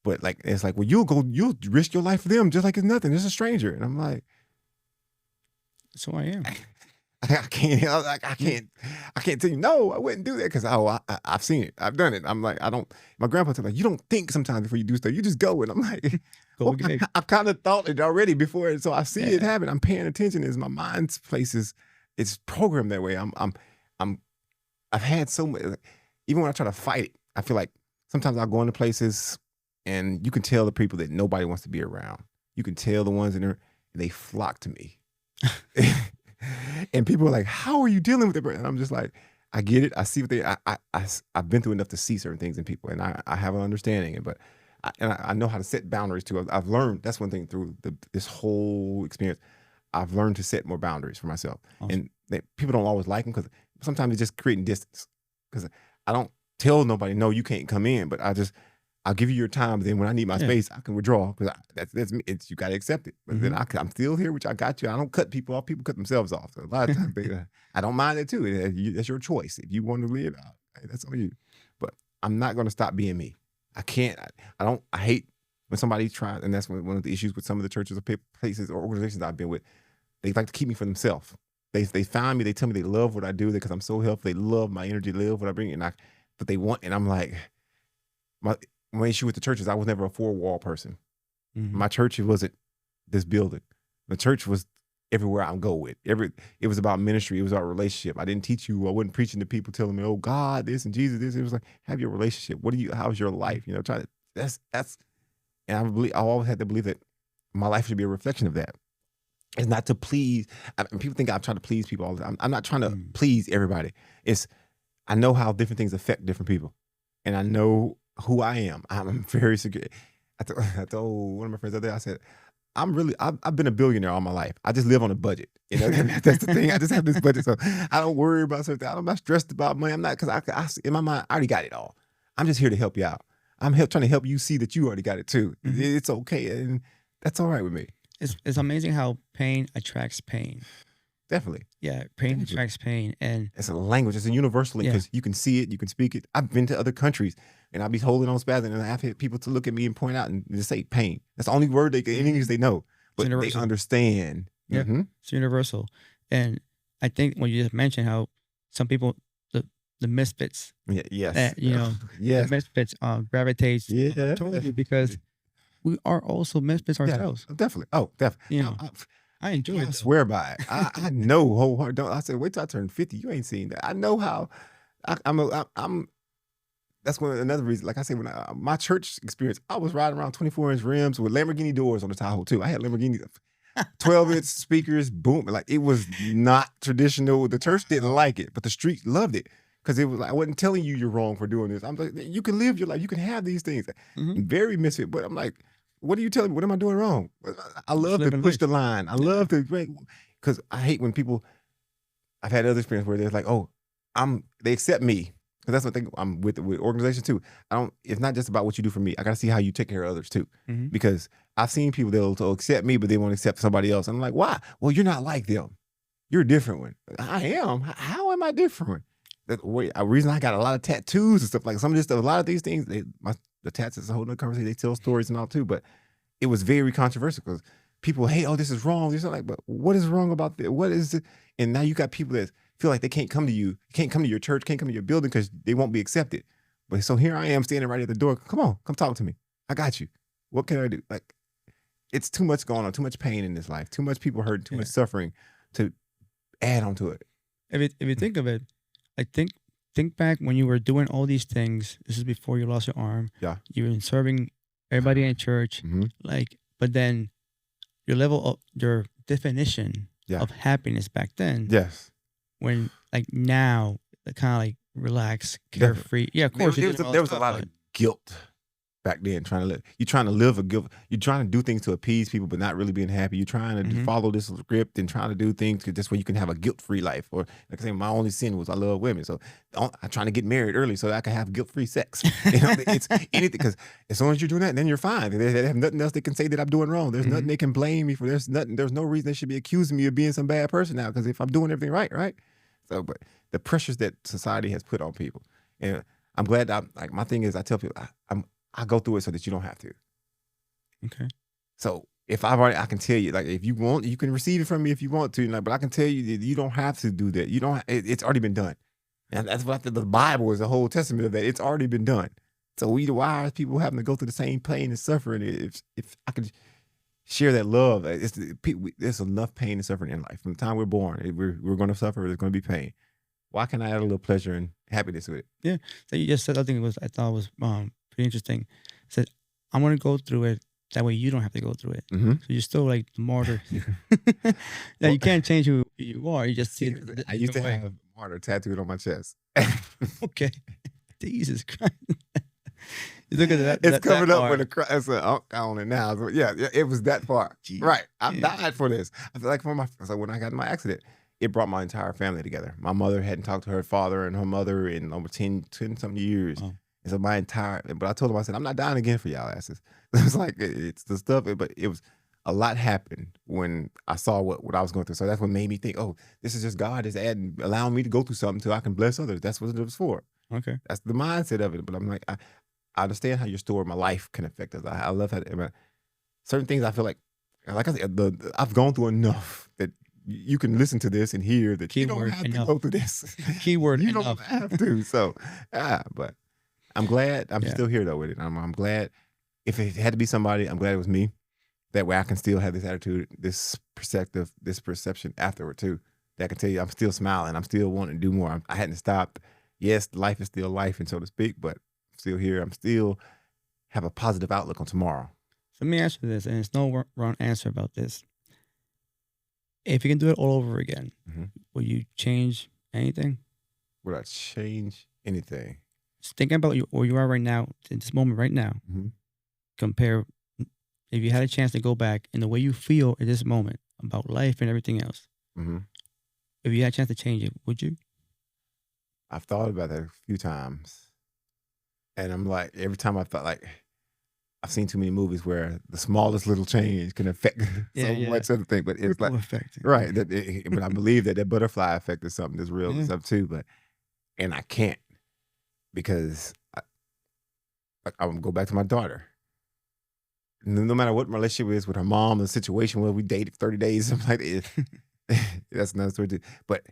But like it's like, well, you'll risk your life for them just like it's nothing. It's a stranger, and I'm like, so I am. I can't tell you no. I wouldn't do that because I've seen it. I've done it. I'm like, I don't. My grandpa told me, you don't think sometimes before you do stuff. You just go, and I'm like, well, I've kind of thought it already before, so I see it happen. I'm paying attention. As my mind's places, it's programmed that way. I've had so much. Even when I try to fight it, I feel like sometimes I'll go into places and you can tell the people that nobody wants to be around. You can tell the ones in there, and they flock to me. And people are like, how are you dealing with it? And I'm just like, I get it. I see what I've been through enough to see certain things in people, and I have an understanding. But I know how to set boundaries too. I've learned, that's one thing through this whole experience. I've learned to set more boundaries for myself. Awesome. And people don't always like them because sometimes it's just creating distance. Because I don't tell nobody, no, you can't come in, but I'll give you your time. But then when I need my space, I can withdraw because that's me. You got to accept it. But then I'm still here, which I got you. I don't cut people off. People cut themselves off. So a lot of times I don't mind it too. That's your choice. If you want to live, that's on you. But I'm not going to stop being me. I can't. I hate when somebody tries, and that's one of the issues with some of the churches or places or organizations I've been with. They like to keep me for themselves. They find me. They tell me they love what I do because I'm so helpful. They love my energy. They love what I bring, but they want. And I'm like, my issue with the church is I was never a four-wall person. Mm-hmm. My church wasn't this building. The church was everywhere I go with. It was about ministry. It was about relationship. I didn't teach you. I wasn't preaching to people telling me, oh God, this and Jesus this. It was like, have your relationship. How's your life? That's. And I always had to believe that my life should be a reflection of that. It's not to please. People think I'm trying to please people all the time. I'm not trying to please everybody. I know how different things affect different people, and I know who I am. I'm very secure. I told one of my friends the other day, I said, I've been a billionaire all my life. I just live on a budget. That's the thing. I just have this budget. So I don't worry about certain things. I'm not stressed about money. I'm not, because in my mind, I already got it all. I'm just here to help you out. I'm trying to help you see that you already got it too. Mm-hmm. It's okay. And that's all right with me. It's amazing how pain attracts pain. Definitely. Yeah, pain attracts pain. And it's a language. It's a universal link because you can see it, you can speak it. I've been to other countries and I'll be holding on spasm and I've had people to look at me and point out and just say pain. That's the only word in English they know, but they understand. Yeah, it's universal. And I think when you just mentioned how some people, the misfits, the misfits gravitates toward you because we are also misfits ourselves. Yeah, definitely. Oh, definitely. I enjoy it. I swear by it. I know wholeheartedly. I said, wait till I turn 50. You ain't seen that. I know how. I'm. That's another reason. Like I said, when my church experience, I was riding around 24-inch rims with Lamborghini doors on the Tahoe too. I had Lamborghini 12-inch speakers, boom. Like it was not traditional. The church didn't like it, but the street loved it because it was like I wasn't telling you you're wrong for doing this. I'm like, you can live your life. You can have these things. Mm-hmm. Very misfit, but I'm like, what are you telling me? What am I doing wrong? I love to push the line. I love to, because I hate when people, I've had other experience where they're like, oh, they accept me. Because that's what I'm with organizations too. It's not just about what you do for me. I got to see how you take care of others too. Mm-hmm. Because I've seen people that'll accept me, but they won't accept somebody else. And I'm like, why? Well, you're not like them. You're a different one. I am. How am I different? The reason I got a lot of tattoos and stuff like some of this stuff, a lot of these things, the tats is a whole other conversation. They tell stories and all too, but it was very controversial because people hate, oh, this is wrong. This is like, but what is wrong about this? What is it? And now you got people that feel like they can't come to you, can't come to your church, can't come to your building because they won't be accepted. But so here I am standing right at the door. Come on, come talk to me. I got you. What can I do? Like, it's too much going on, too much pain in this life, too much people hurting, too much suffering to add on to it. If you think of it, like think back when you were doing all these things. This is before you lost your arm. Yeah. You were serving everybody in church. Like, but then your level of your definition of happiness back then. Yes. When like now, kind of like relaxed, carefree. Yeah, of course. There was a lot of guilt back then. You're trying to live a guilt. You're trying to do things to appease people, but not really being happy. You're trying to follow this script and trying to do things just where you can have a guilt-free life. Or like I say, my only sin was I love women, so I'm trying to get married early so that I can have guilt-free sex. You know, it's anything, because as soon as you're doing that, then you're fine. They have nothing else they can say that I'm doing wrong. There's nothing they can blame me for. There's no reason they should be accusing me of being some bad person now, because if I'm doing everything right. So, but the pressures that society has put on people, and I'm glad that my thing is I tell people I go through it so that you don't have to. Okay. So if I can tell you, like, if you want, you can receive it from me if you want to, like, but I can tell you that you don't have to do that. You don't. It's already been done, and that's what the Bible is, a whole testament of that. It's already been done. So why are people having to go through the same pain and suffering? If I could share that love, there's enough pain and suffering in life. From the time we're born, we're going to suffer. There's going to be pain. Why can't I add a little pleasure and happiness with it? Yeah. So you just said something I thought was pretty interesting. Said, I'm going to go through it. That way you don't have to go through it. So you're still like the martyr. Now you can't change who you are. You just see it. I used to have martyr tattooed on my chest. Okay. Jesus Christ. You look at that. It's coming up with a cry. It's on it now. So yeah, it was that far. Jeez. Right. I died for this. I feel like so when I got in my accident, it brought my entire family together. My mother hadn't talked to her father and her mother in over 10 something years. Oh. And so but I told them, I said, I'm not dying again for y'all asses. It's like, it's the stuff, but it was, a lot happened when I saw what I was going through. So that's what made me think, oh, this is just God is allowing me to go through something so I can bless others. That's what it was for. Okay. That's the mindset of it. But I'm like, I understand how your story of my life can affect us. I love how certain things I feel like I said, I've gone through enough that you can listen to this and hear that you don't have to go through this. Keyword you enough. don't have to. So, but I'm glad I'm still here though with it. I'm glad if it had to be somebody, I'm glad it was me. That way I can still have this attitude, this perspective, this perception afterward too. That I can tell you I'm still smiling. I'm still wanting to do more. I hadn't stopped. Yes, life is still life, and so to speak, but I'm still here. I'm still have a positive outlook on tomorrow. So let me ask you this, and there's no wrong answer about this. If you can do it all over again, will you change anything? Would I change anything? Just thinking about where you are right now, in this moment right now, compare if you had a chance to go back in the way you feel at this moment about life and everything else. If you had a chance to change it, would you? I've thought about that a few times. And I'm like, every time I thought, like, I've seen too many movies where the smallest little change can affect much of the thing. But it's ripple like, effect. Right. But I believe that butterfly effect is something that's real and stuff too. And I can't, because I'm going to go back to my daughter. No matter what my relationship is with her mom, the situation where we dated 30 days, something like that, that's another story too. But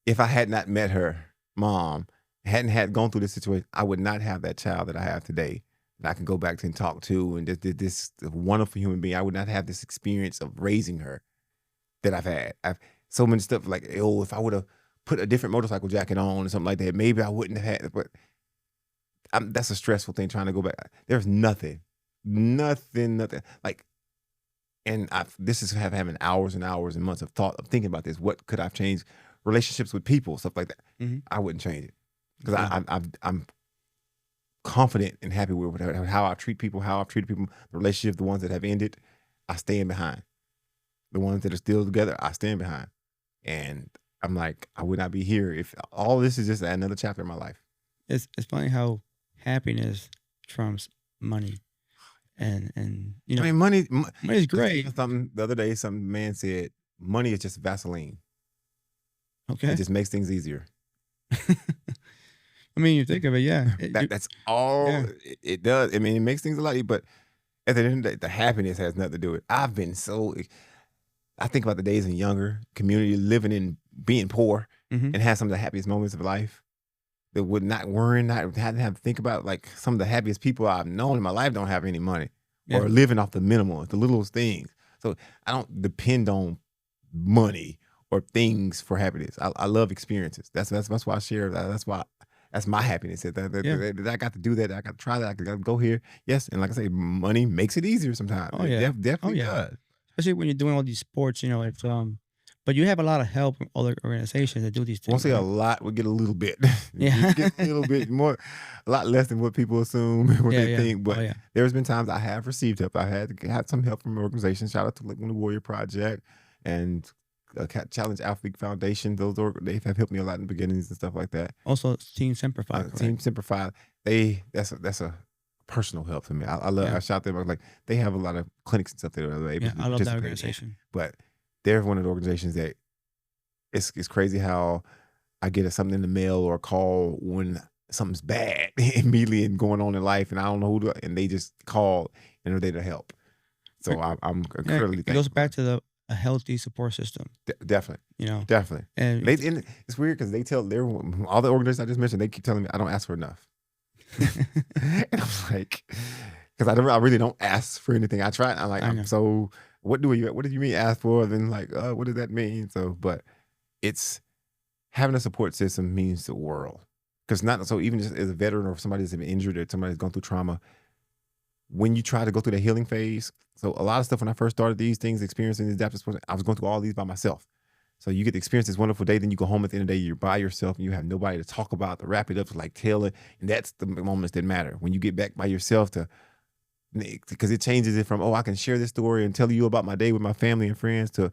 if I had not met her mom, hadn't gone through this situation, I would not have that child that I have today that I can go back to and talk to, and this wonderful human being. I would not have this experience of raising her that I've had. I've so many stuff like, if I would have put a different motorcycle jacket on or something like that, maybe I wouldn't have had it. But that's a stressful thing, trying to go back. There's nothing. Like, and this is having hours and hours and months of thinking about this. What could I've changed? Relationships with people, stuff like that. I wouldn't change it, because I'm confident and happy with how I treat people, how I've treated people. The relationships, the ones that have ended, I stand behind. The ones that are still together, I stand behind. And I'm like, I would not be here if all this is just another chapter in my life. It's funny how happiness trumps money. And you know, I mean, money is great. Something the other day, some man said, money is just Vaseline. Okay. It just makes things easier. I mean, you think of it, yeah. That's all it does. I mean, it makes things a lot easier, but at the end of the day, the happiness has nothing to do with it. I've been I think about the days in younger community, living in being poor, Mhm. and had some of the happiest moments of life. That would not worry, not had to have to think about, like, some of the happiest people I've known in my life don't have any money Yeah. or living off the minimal, the littlest things. So I don't depend on money or things for happiness. I love experiences. That's why I share that. That's my happiness. That I got to do that. I got to try that. I got to go here. Yes, and like I say, money makes it easier sometimes. Oh, yeah. Definitely yeah. does. Especially when you're doing all these sports, it's but you have a lot of help from other organizations that do these things. Won't say a right? lot. We get a little bit. Yeah. Get a little bit more, a lot less than what people assume, what Yeah, they yeah. think. But Oh, yeah. there's been times I have received help. I had some help from organizations. Shout out to Lakeland Warrior Project and Challenge Athlete Foundation. They have helped me a lot in the beginnings and stuff like that. Also, Team Simplify. Team Simplify. That's a personal help to me. I love. Yeah. I shout them. I was like, they have a lot of clinics and stuff that are able Yeah, to I love that participate in. organization. But they're one of the organizations that it's crazy how I get something in the mail or a call when something's bad immediately and going on in life, and I don't know who and they just call and are there to help. So I'm Yeah, incredibly it goes thankful. back to a healthy support system. Definitely, definitely. And And it's weird because they tell all the organizations I just mentioned, they keep telling me I don't ask for enough. And I'm like, because I really don't ask for anything. I try. I'm like, so what do you mean ask for? Then like, what does that mean? So, but it's having a support system means the world. Because even just as a veteran or somebody that's been injured or somebody's gone through trauma, when you try to go through the healing phase, so a lot of stuff when I first started these things, experiencing these adaptive sports, I was going through all these by myself. So you get to experience this wonderful day, then you go home at the end of the day, you're by yourself and you have nobody to talk about, to wrap it up, to like tell it. And that's the moments that matter. When you get back by yourself because it changes it from, I can share this story and tell you about my day with my family and friends to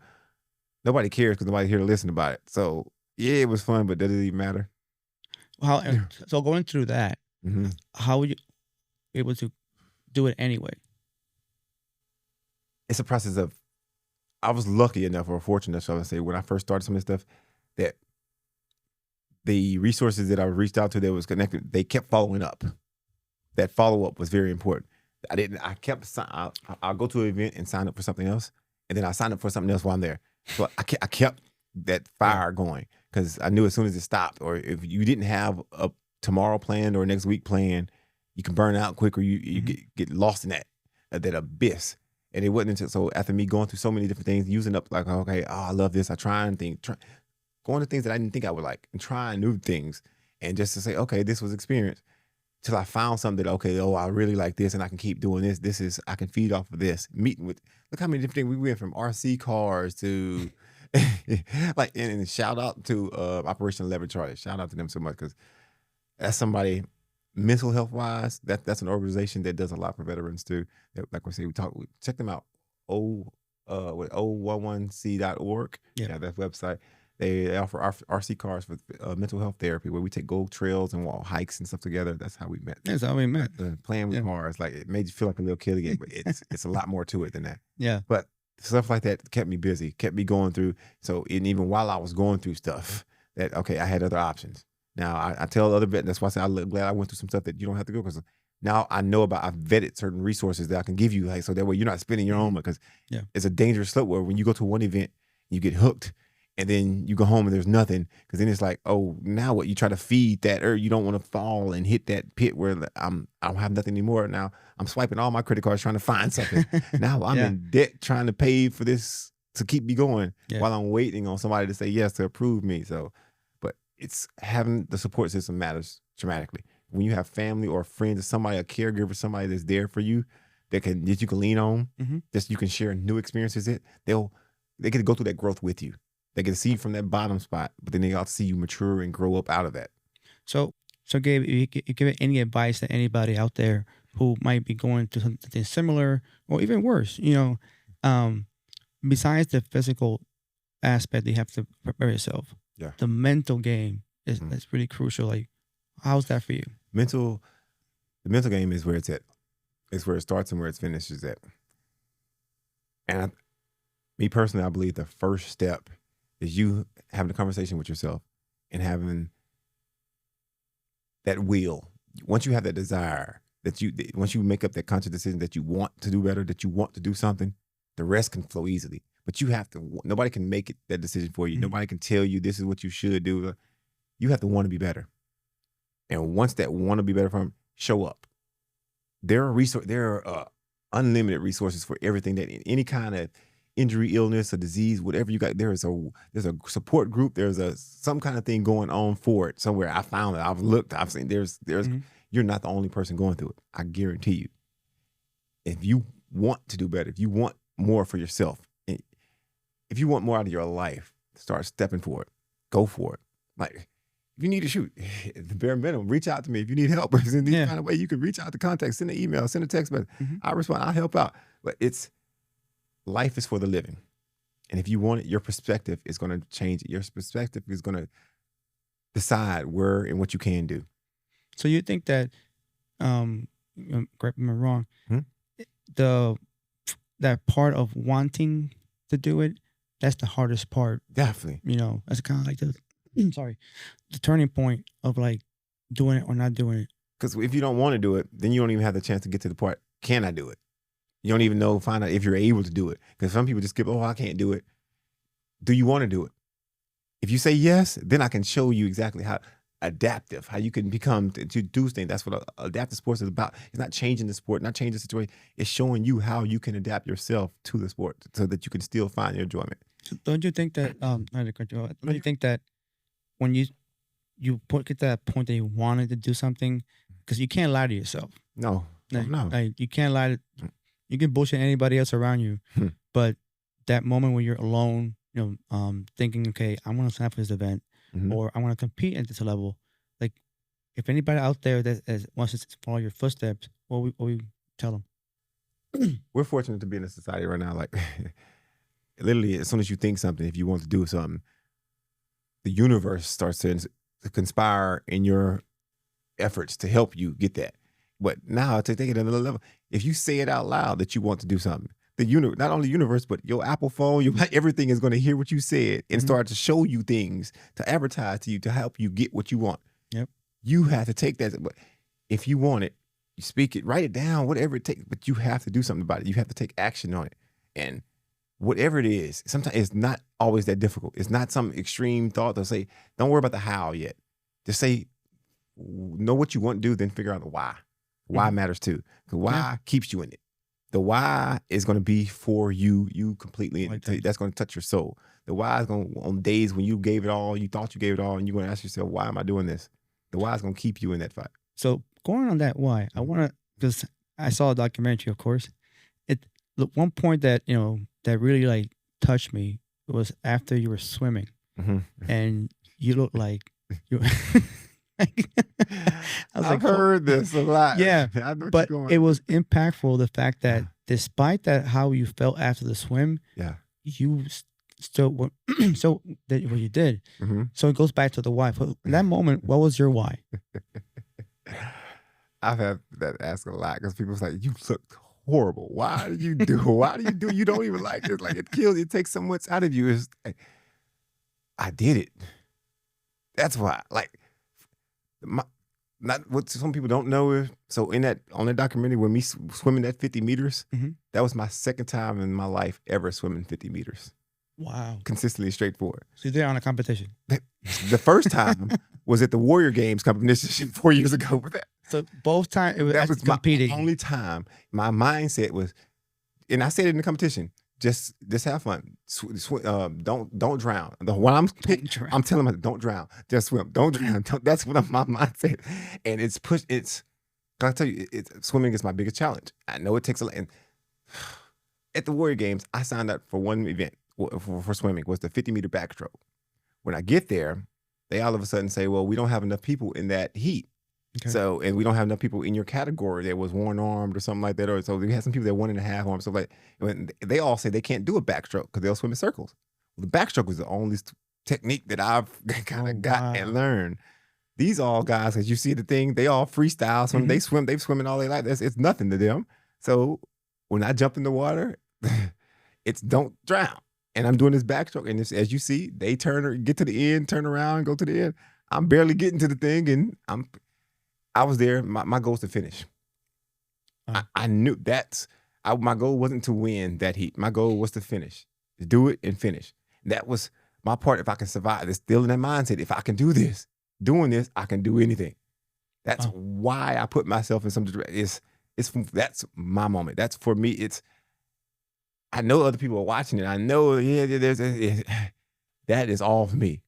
nobody cares because nobody's here to listen about it. So yeah, it was fun, but does it even matter? So going through that, how would you be able to do it anyway? It's a process of, I was lucky enough or fortunate, shall I say, when I first started some of this stuff, that the resources that I reached out to that was connected, they kept following up. That follow-up was very important. I'll go to an event and sign up for something else, and then I sign up for something else while I'm there. So I kept that fire going because I knew as soon as it stopped, or if you didn't have a tomorrow plan or next week plan, you can burn out quick or you get lost in that abyss. And it wasn't until, so after me going through so many different things, using up like, I love this. I try and going to things that I didn't think I would like and trying new things. And just to say, okay, this was experience. Till I found something that, I really like this and I can keep doing this. I can feed off of this. Meeting with, look how many different things we went from RC cars to, like, and shout out to Operation 11 Charlie. Shout out to them so much because that's somebody, mental health wise, that's an organization that does a lot for veterans too. Like we say, check them out. 011c.org. Yeah, that website. They offer RC cars for mental health therapy where we go trails and walk hikes and stuff together. That's how we met. That's how we met. Playing with cars, like it made you feel like a little kid again, but it's a lot more to it than that. Yeah. But stuff like that kept me busy, kept me going through. So even while I was going through stuff, I had other options. Now I tell other veterans, that's why I say I'm glad I went through some stuff that you don't have to go, because now I know I've vetted certain resources that I can give you, like, so that way you're not spending your own money, because it's a dangerous slope where when you go to one event, you get hooked, and then you go home and there's nothing, because then it's like, now what? You try to feed that, or you don't want to fall and hit that pit where I don't have nothing anymore. Now I'm swiping all my credit cards trying to find something. Now I'm in debt trying to pay for this to keep me going while I'm waiting on somebody to say yes to approve me. So, but it's having the support system matters dramatically. When you have family or friends or somebody, a caregiver, somebody that's there for you, that you can lean on, that you can share new experiences. They get to go through that growth with you. They get to see you from that bottom spot, but then they got to see you mature and grow up out of that. So Gabe, you give any advice to anybody out there who might be going through something similar or even worse, besides the physical aspect, you have to prepare yourself. Yeah. The mental game is really crucial. Like, how's that for you? The mental game is where it's at. It's where it starts and where it finishes at. And me personally, I believe the first step is you having a conversation with yourself and having that will. Once you have that desire, once you make up that conscious decision that you want to do better, that you want to do something, the rest can flow easily. But you have to. Nobody can make that decision for you. Nobody can tell you this is what you should do. You have to want to be better. And once that want to be better from, show up. There are unlimited resources for everything, that any kind of injury, illness, or disease, whatever you got. There's a support group. There's some kind of thing going on for it somewhere. I found it. I've looked. I've seen. There's. You're not the only person going through it. I guarantee you. If you want to do better, if you want more for yourself, if you want more out of your life, start stepping for it. Go for it. Like, if you need to shoot, the bare minimum, reach out to me. If you need help, in any kind of way, you can reach out to contact, send an email, send a text message. I respond. I'll help out. But life is for the living. And if you want it, your perspective is going to change it. Your perspective is going to decide where and what you can do. So you think that, correct me if I'm wrong, that part of wanting to do it, that's the hardest part. Definitely. That's kind of like the turning point of like doing it or not doing it. Because if you don't want to do it, then you don't even have the chance to get to the part, can I do it? You don't even find out if you're able to do it. Because some people just skip, I can't do it. Do you want to do it? If you say yes, then I can show you exactly how adaptive, how you can become to do things. That's what adaptive sports is about. It's not changing the sport, not changing the situation. It's showing you how you can adapt yourself to the sport so that you can still find your enjoyment. So don't you think that, don't you think that when you get to that point that you wanted to do something, because you can't lie to yourself. No. Like, you can't lie you can bullshit anybody else around you, but that moment when you're alone, thinking, okay, I want to sign up for this event, or I want to compete at this level. Like, if anybody out there that wants to follow your footsteps, what we tell them? We're fortunate to be in a society right now. Like, literally, as soon as you think something, if you want to do something, the universe starts to conspire in your efforts to help you get that. But now, to take it another level, if you say it out loud that you want to do something, not only the universe, but your Apple phone, everything is going to hear what you said and start to show you things, to advertise to you, to help you get what you want. Yep. You have to take that. But if you want it, you speak it, write it down, whatever it takes. But you have to do something about it. You have to take action on it. And whatever it is, sometimes it's not always that difficult. It's not some extreme thought to say, don't worry about the how yet. Just say, know what you want to do, then figure out the why. Why matters too. The why keeps you in it. The why is going to be for you completely. That's going to touch your soul. The why is going to, on days when you gave it all, you thought you gave it all, and you're going to ask yourself, why am I doing this? The why is going to keep you in that fight. So going on that why, I want to, because I saw a documentary, of course. One point that, that really like touched me was after you were swimming, and you looked like you. I've heard this a lot. Yeah, but it was impactful, the fact that despite that, how you felt after the swim, you still so did what you did. So it goes back to the why. In that moment, what was your why? I've had that asked a lot because people's like, you looked horrible. Why do you do? Why do you do? You don't even like it. Like, it kills. It takes so much out of you. It's like, I did it. That's why. Like. Not what some people don't know is, so on that documentary, when me swimming that 50 meters, that was my second time in my life ever swimming 50 meters. Wow. Consistently straightforward. So you're there on a competition. The first time was at the Warrior Games competition 4 years ago with that. So both times, that was competing. My only time. My mindset was, and I said it in the competition, just have fun. Don't drown. I'm telling them, don't drown. Just swim. Don't drown. That's what my mindset. And it's pushed. I tell you, swimming is my biggest challenge. I know it takes a lot. And at the Warrior Games, I signed up for one event for swimming, was the 50-meter backstroke. When I get there, they all of a sudden say, well, we don't have enough people in that heat. Okay. So, and we don't have enough people in your category that was one-armed or something like that. Or so we had some people that 1.5 arms. So like, they all say they can't do a backstroke because they'll swim in circles. Well, the backstroke was the only technique that I've kind of got and learned. These all guys, as you see the thing, they all freestyle. So when they've swimming all their life. It's nothing to them. So when I jump in the water, it's don't drown. And I'm doing this backstroke. And as you see, they get to the end, turn around, go to the end. I'm barely getting to the thing, and I was there. My goal is to finish. I knew my goal wasn't to win that heat. My goal was to finish, do it and finish. That was my part. If I can survive, it's still in that mindset. If I can do this, doing this, I can do anything. That's why I put myself in some direction. That's my moment. That's for me. I know other people are watching it. I know, that is all for me.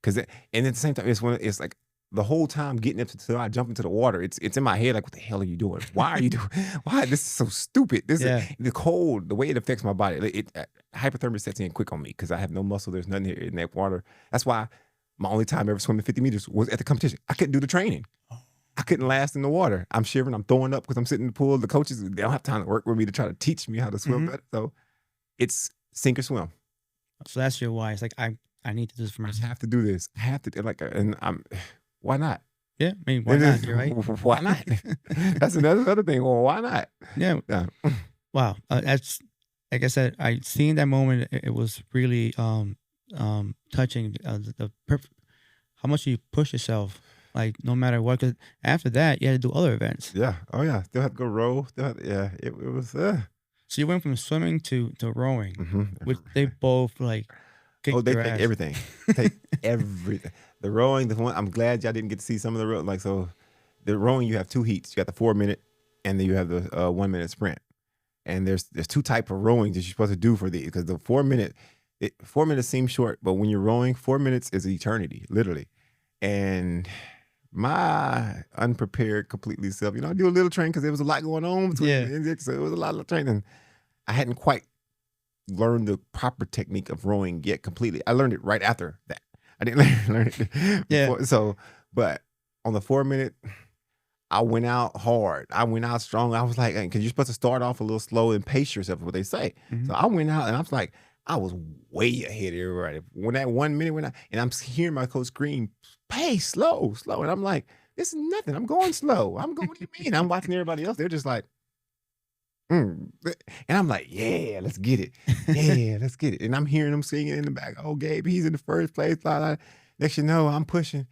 And at the same time, it's like the whole time getting up until I jump into the water, it's in my head like, what the hell are you doing? Why are you doing? Why? This is so stupid. This is the cold, the way it affects my body. Hypothermia sets in quick on me because I have no muscle. There's nothing here in that water. That's why my only time ever swimming 50 meters was at the competition. I couldn't do the training. I couldn't last in the water. I'm shivering. I'm throwing up because I'm sitting in the pool. The coaches, they don't have time to work with me to try to teach me how to swim better. So it's sink or swim. So that's your why. It's like, I need to do this for myself. I have to do this. I have to why not? Yeah, I mean, why not? You're right. Why not? That's another thing. Well, why not? Yeah. Wow. That's, like I said, I seen that moment. It was really touching. How much you push yourself, like no matter what. 'Cause after that, you had to do other events. Yeah. Oh yeah. Still have to go row. It was. So you went from swimming to rowing, which they both like. They take everything. Take everything. The rowing, I'm glad y'all didn't get to see some of the rowing. Like, so the rowing, you have 2 heats. You got the 4-minute, and then you have the 1-minute sprint. And there's 2 types of rowing that you're supposed to do for these, because the 4 minutes seems short, but when you're rowing, 4 minutes is eternity, literally. And my unprepared, completely self, I do a little training because there was a lot going on between so it was a lot of training. I hadn't quite learned the proper technique of rowing yet completely. I learned it right after that. I didn't learn it before. So, but on the 4-minute, I went out hard. I went out strong. I was like, because you're supposed to start off a little slow and pace yourself, is what they say. So I went out and I was like, I was way ahead of everybody. When that 1 minute went out, and I'm hearing my coach scream, pace, slow. And I'm like, this is nothing. I'm going slow. I'm going, what do you mean? I'm watching everybody else. They're just like, and I'm like, yeah, let's get it. Yeah, let's get it. And I'm hearing them singing in the back. Oh, Gabe, he's in the first place. Blah, blah. Next you know, I'm pushing.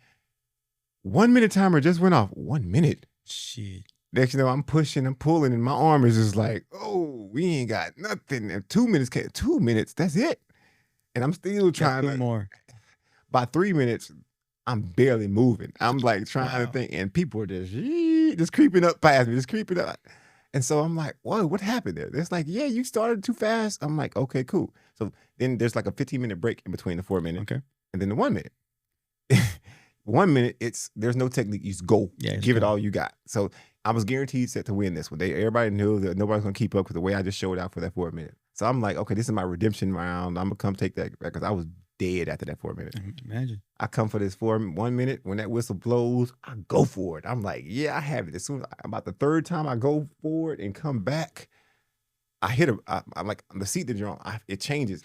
1 minute timer just went off. 1 minute. Shit. Next you know, I'm pushing, I'm pulling, and my arm is just like, oh, we ain't got nothing. And 2 minutes, 2 minutes, that's it. And I'm still trying to. More. By 3 minutes, I'm barely moving. I'm like trying to think, and people are just creeping up past me, just creeping up. And so I'm like, whoa, what happened there? It's like, yeah, you started too fast. I'm like, okay, cool. So then there's like a 15-minute break in between the 4 minute and then the 1 minute. 1 minute, there's no technique. You just go, give it all you got. So I was guaranteed set to win this one. Everybody knew that nobody's gonna keep up with the way I just showed out for that 4 minute. So I'm like, okay, this is my redemption round. I'm gonna come take that back because I was dead after that 4 minute. Imagine. I come for this 1 minute. When that whistle blows, I go for it. I'm like, yeah, I have it. As soon as about the 3rd time I go forward and come back, I hit I'm like, the seat that you're on, it changes.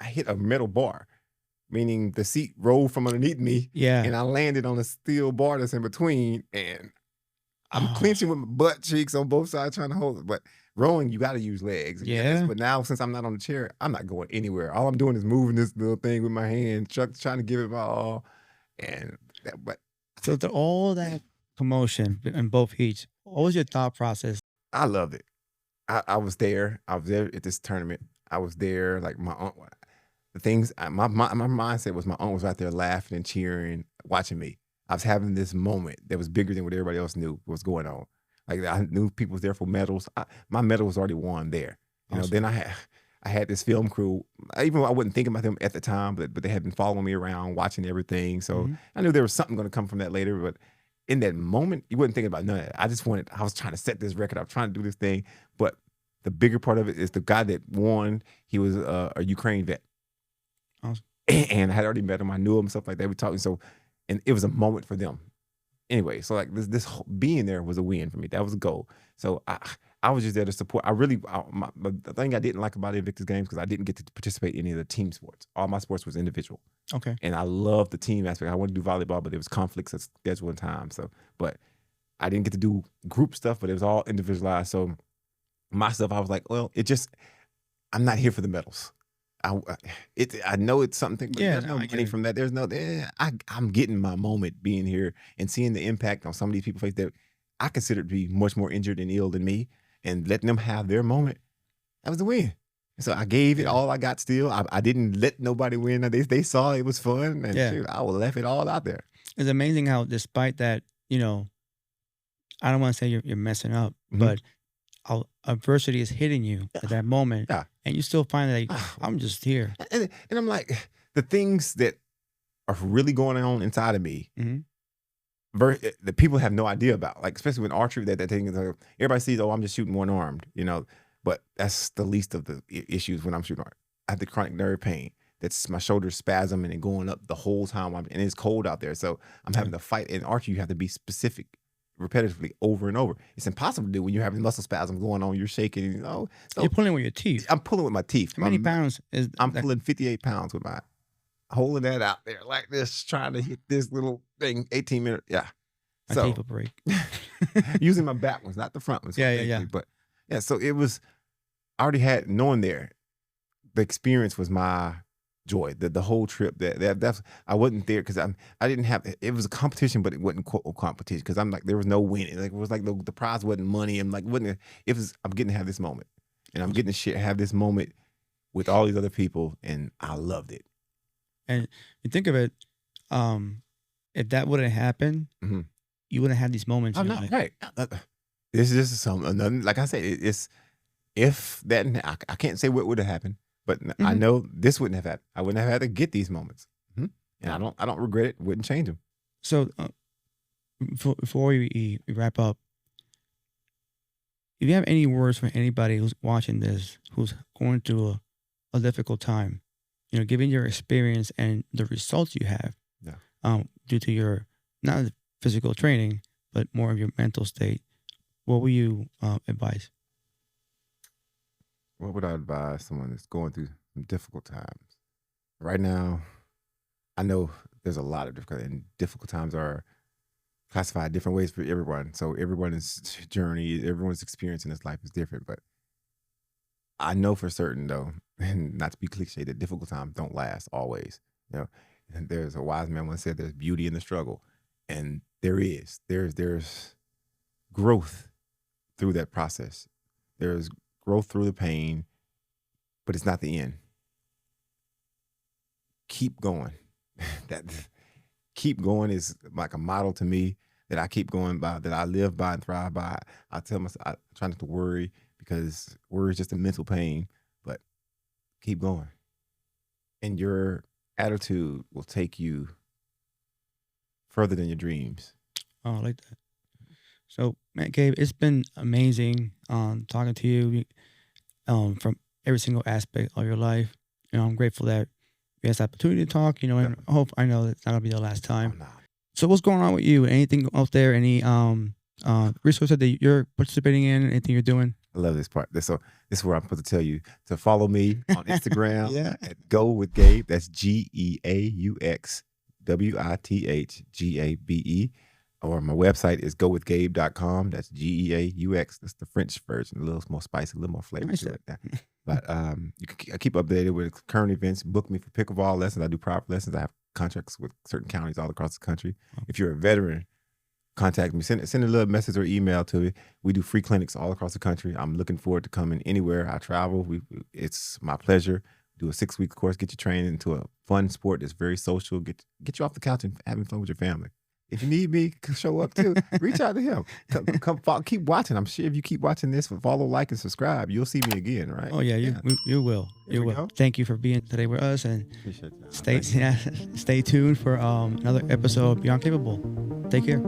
I hit a metal bar, meaning the seat rolled from underneath me. Yeah. And I landed on a steel bar that's in between, and I'm clenching with my butt cheeks on both sides trying to hold it. But rowing, you got to use legs. Yeah. But now, since I'm not on the chair, I'm not going anywhere. All I'm doing is moving this little thing with my hand, trying to give it my all. So all that commotion in both heats, what was your thought process? I loved it. I was there. I was there at this tournament. I was there. Like my aunt, my mindset was my aunt was out there laughing and cheering, watching me. I was having this moment that was bigger than what everybody else knew was going on. Like I knew people was there for medals. My medal was already won there. Then I had this film crew. Even though I wasn't thinking about them at the time, but they had been following me around, watching everything. So I knew there was something going to come from that later. But in that moment, you wasn't thinking about none of that. I was trying to set this record. I was trying to do this thing. But the bigger part of it is the guy that won. He was a Ukraine vet. Awesome. And I had already met him. I knew him, stuff like that. We talking. So, and it was a moment for them. Anyway, so like this being there was a win for me. That was a goal. So I was just there to support. The thing I didn't like about Invictus Games because I didn't get to participate in any of the team sports. All my sports was individual. Okay. And I loved the team aspect. I wanted to do volleyball, but there was conflicts at schedule and time. So, but I didn't get to do group stuff, but it was all individualized. So my stuff, I was like, well, I'm not here for the medals. I know it's something, but there's no money from that. There's no, I'm getting my moment being here and seeing the impact on some of these people's face that I consider to be much more injured and ill than me. and letting them have their moment, that was the win. So I gave it all I got still. I didn't let nobody win. They saw it was fun, and shoot, I left it all out there. It's amazing how, despite that, I don't want to say you're messing up, but how adversity is hitting you at that moment, and you still find that I'm just here. And I'm like, the things that are really going on inside of me, the people have no idea about. Like, especially with archery, that thing is like, everybody sees, I'm just shooting one armed, But that's the least of the issues when I'm shooting art. I have the chronic nerve pain. That's my shoulders spasm and going up the whole time. And it's cold out there. So I'm having to fight. In archery, you have to be specific repetitively over and over. It's impossible to do when you're having muscle spasms going on. You're shaking. So you're pulling with your teeth. I'm pulling with my teeth. How many pounds is I'm pulling 58 pounds with my, holding that out there like this, trying to hit this little thing, 18 minutes. Yeah. My teeth will break. Using my back ones, not the front ones. Yeah. But yeah, so it was, I already had, knowing there, the experience was my joy. The whole trip, that's, I wasn't there because I didn't have, it was a competition, but it wasn't quote competition because I'm like, there was no winning. Like, it was like the prize wasn't money. I'm like, I'm getting to have this moment, and I'm getting to have this moment with all these other people, and I loved it. And you think of it, if that wouldn't happen, you wouldn't have these moments. Oh, no, right. This is something, like I said, it's, if that, I can't say what would have happened, but I know this wouldn't have happened. I wouldn't have had to get these moments, and I don't regret it. Wouldn't change them. So, before we wrap up, if you have any words for anybody who's watching this, who's going through a difficult time, given your experience and the results you have, due to your not physical training, but more of your mental state, what would you advise? What would I advise someone that's going through some difficult times? Right now, I know there's a lot of difficult, and difficult times are classified different ways for everyone. So everyone's journey, everyone's experience in this life is different. But I know for certain, though, and not to be cliche, that difficult times don't last always. And there's a wise man once said, "There's beauty in the struggle," and there is. There's growth through that process. There's growth through the pain, but it's not the end. Keep going. Keep going is like a model to me that I keep going by, that I live by and thrive by. I tell myself, I try not to worry, because worry is just a mental pain, but keep going. And your attitude will take you further than your dreams. Oh, I like that. So, man, Gabe, it's been amazing talking to you from every single aspect of your life. I'm grateful that we had this opportunity to talk, and I know it's not going to be the last time. Oh, no. So what's going on with you? Anything out there? Any resources that you're participating in? Anything you're doing? I love this part. So this is where I'm supposed to tell you to follow me on Instagram at Go with Gabe. That's GEAUXWITHGABE. Or my website is gowithgabe.com. That's GEAUX. That's the French version, a little more spicy, a little more flavor to it. But you can keep updated with current events. Book me for pickleball lessons. I do private lessons. I have contracts with certain counties all across the country. If you're a veteran, contact me. Send a little message or email to me. We do free clinics all across the country. I'm looking forward to coming anywhere I travel. It's my pleasure. Do a 6-week course, get you trained into a fun sport that's very social. Get you off the couch and having fun with your family. If you need me, show up too. Reach out to him. Come keep watching. I'm sure if you keep watching this, follow, like, and subscribe, you'll see me again, right? Oh yeah, you will. You will. Thank you for being today with us, and stay tuned for another episode of Beyond Capable. Take care.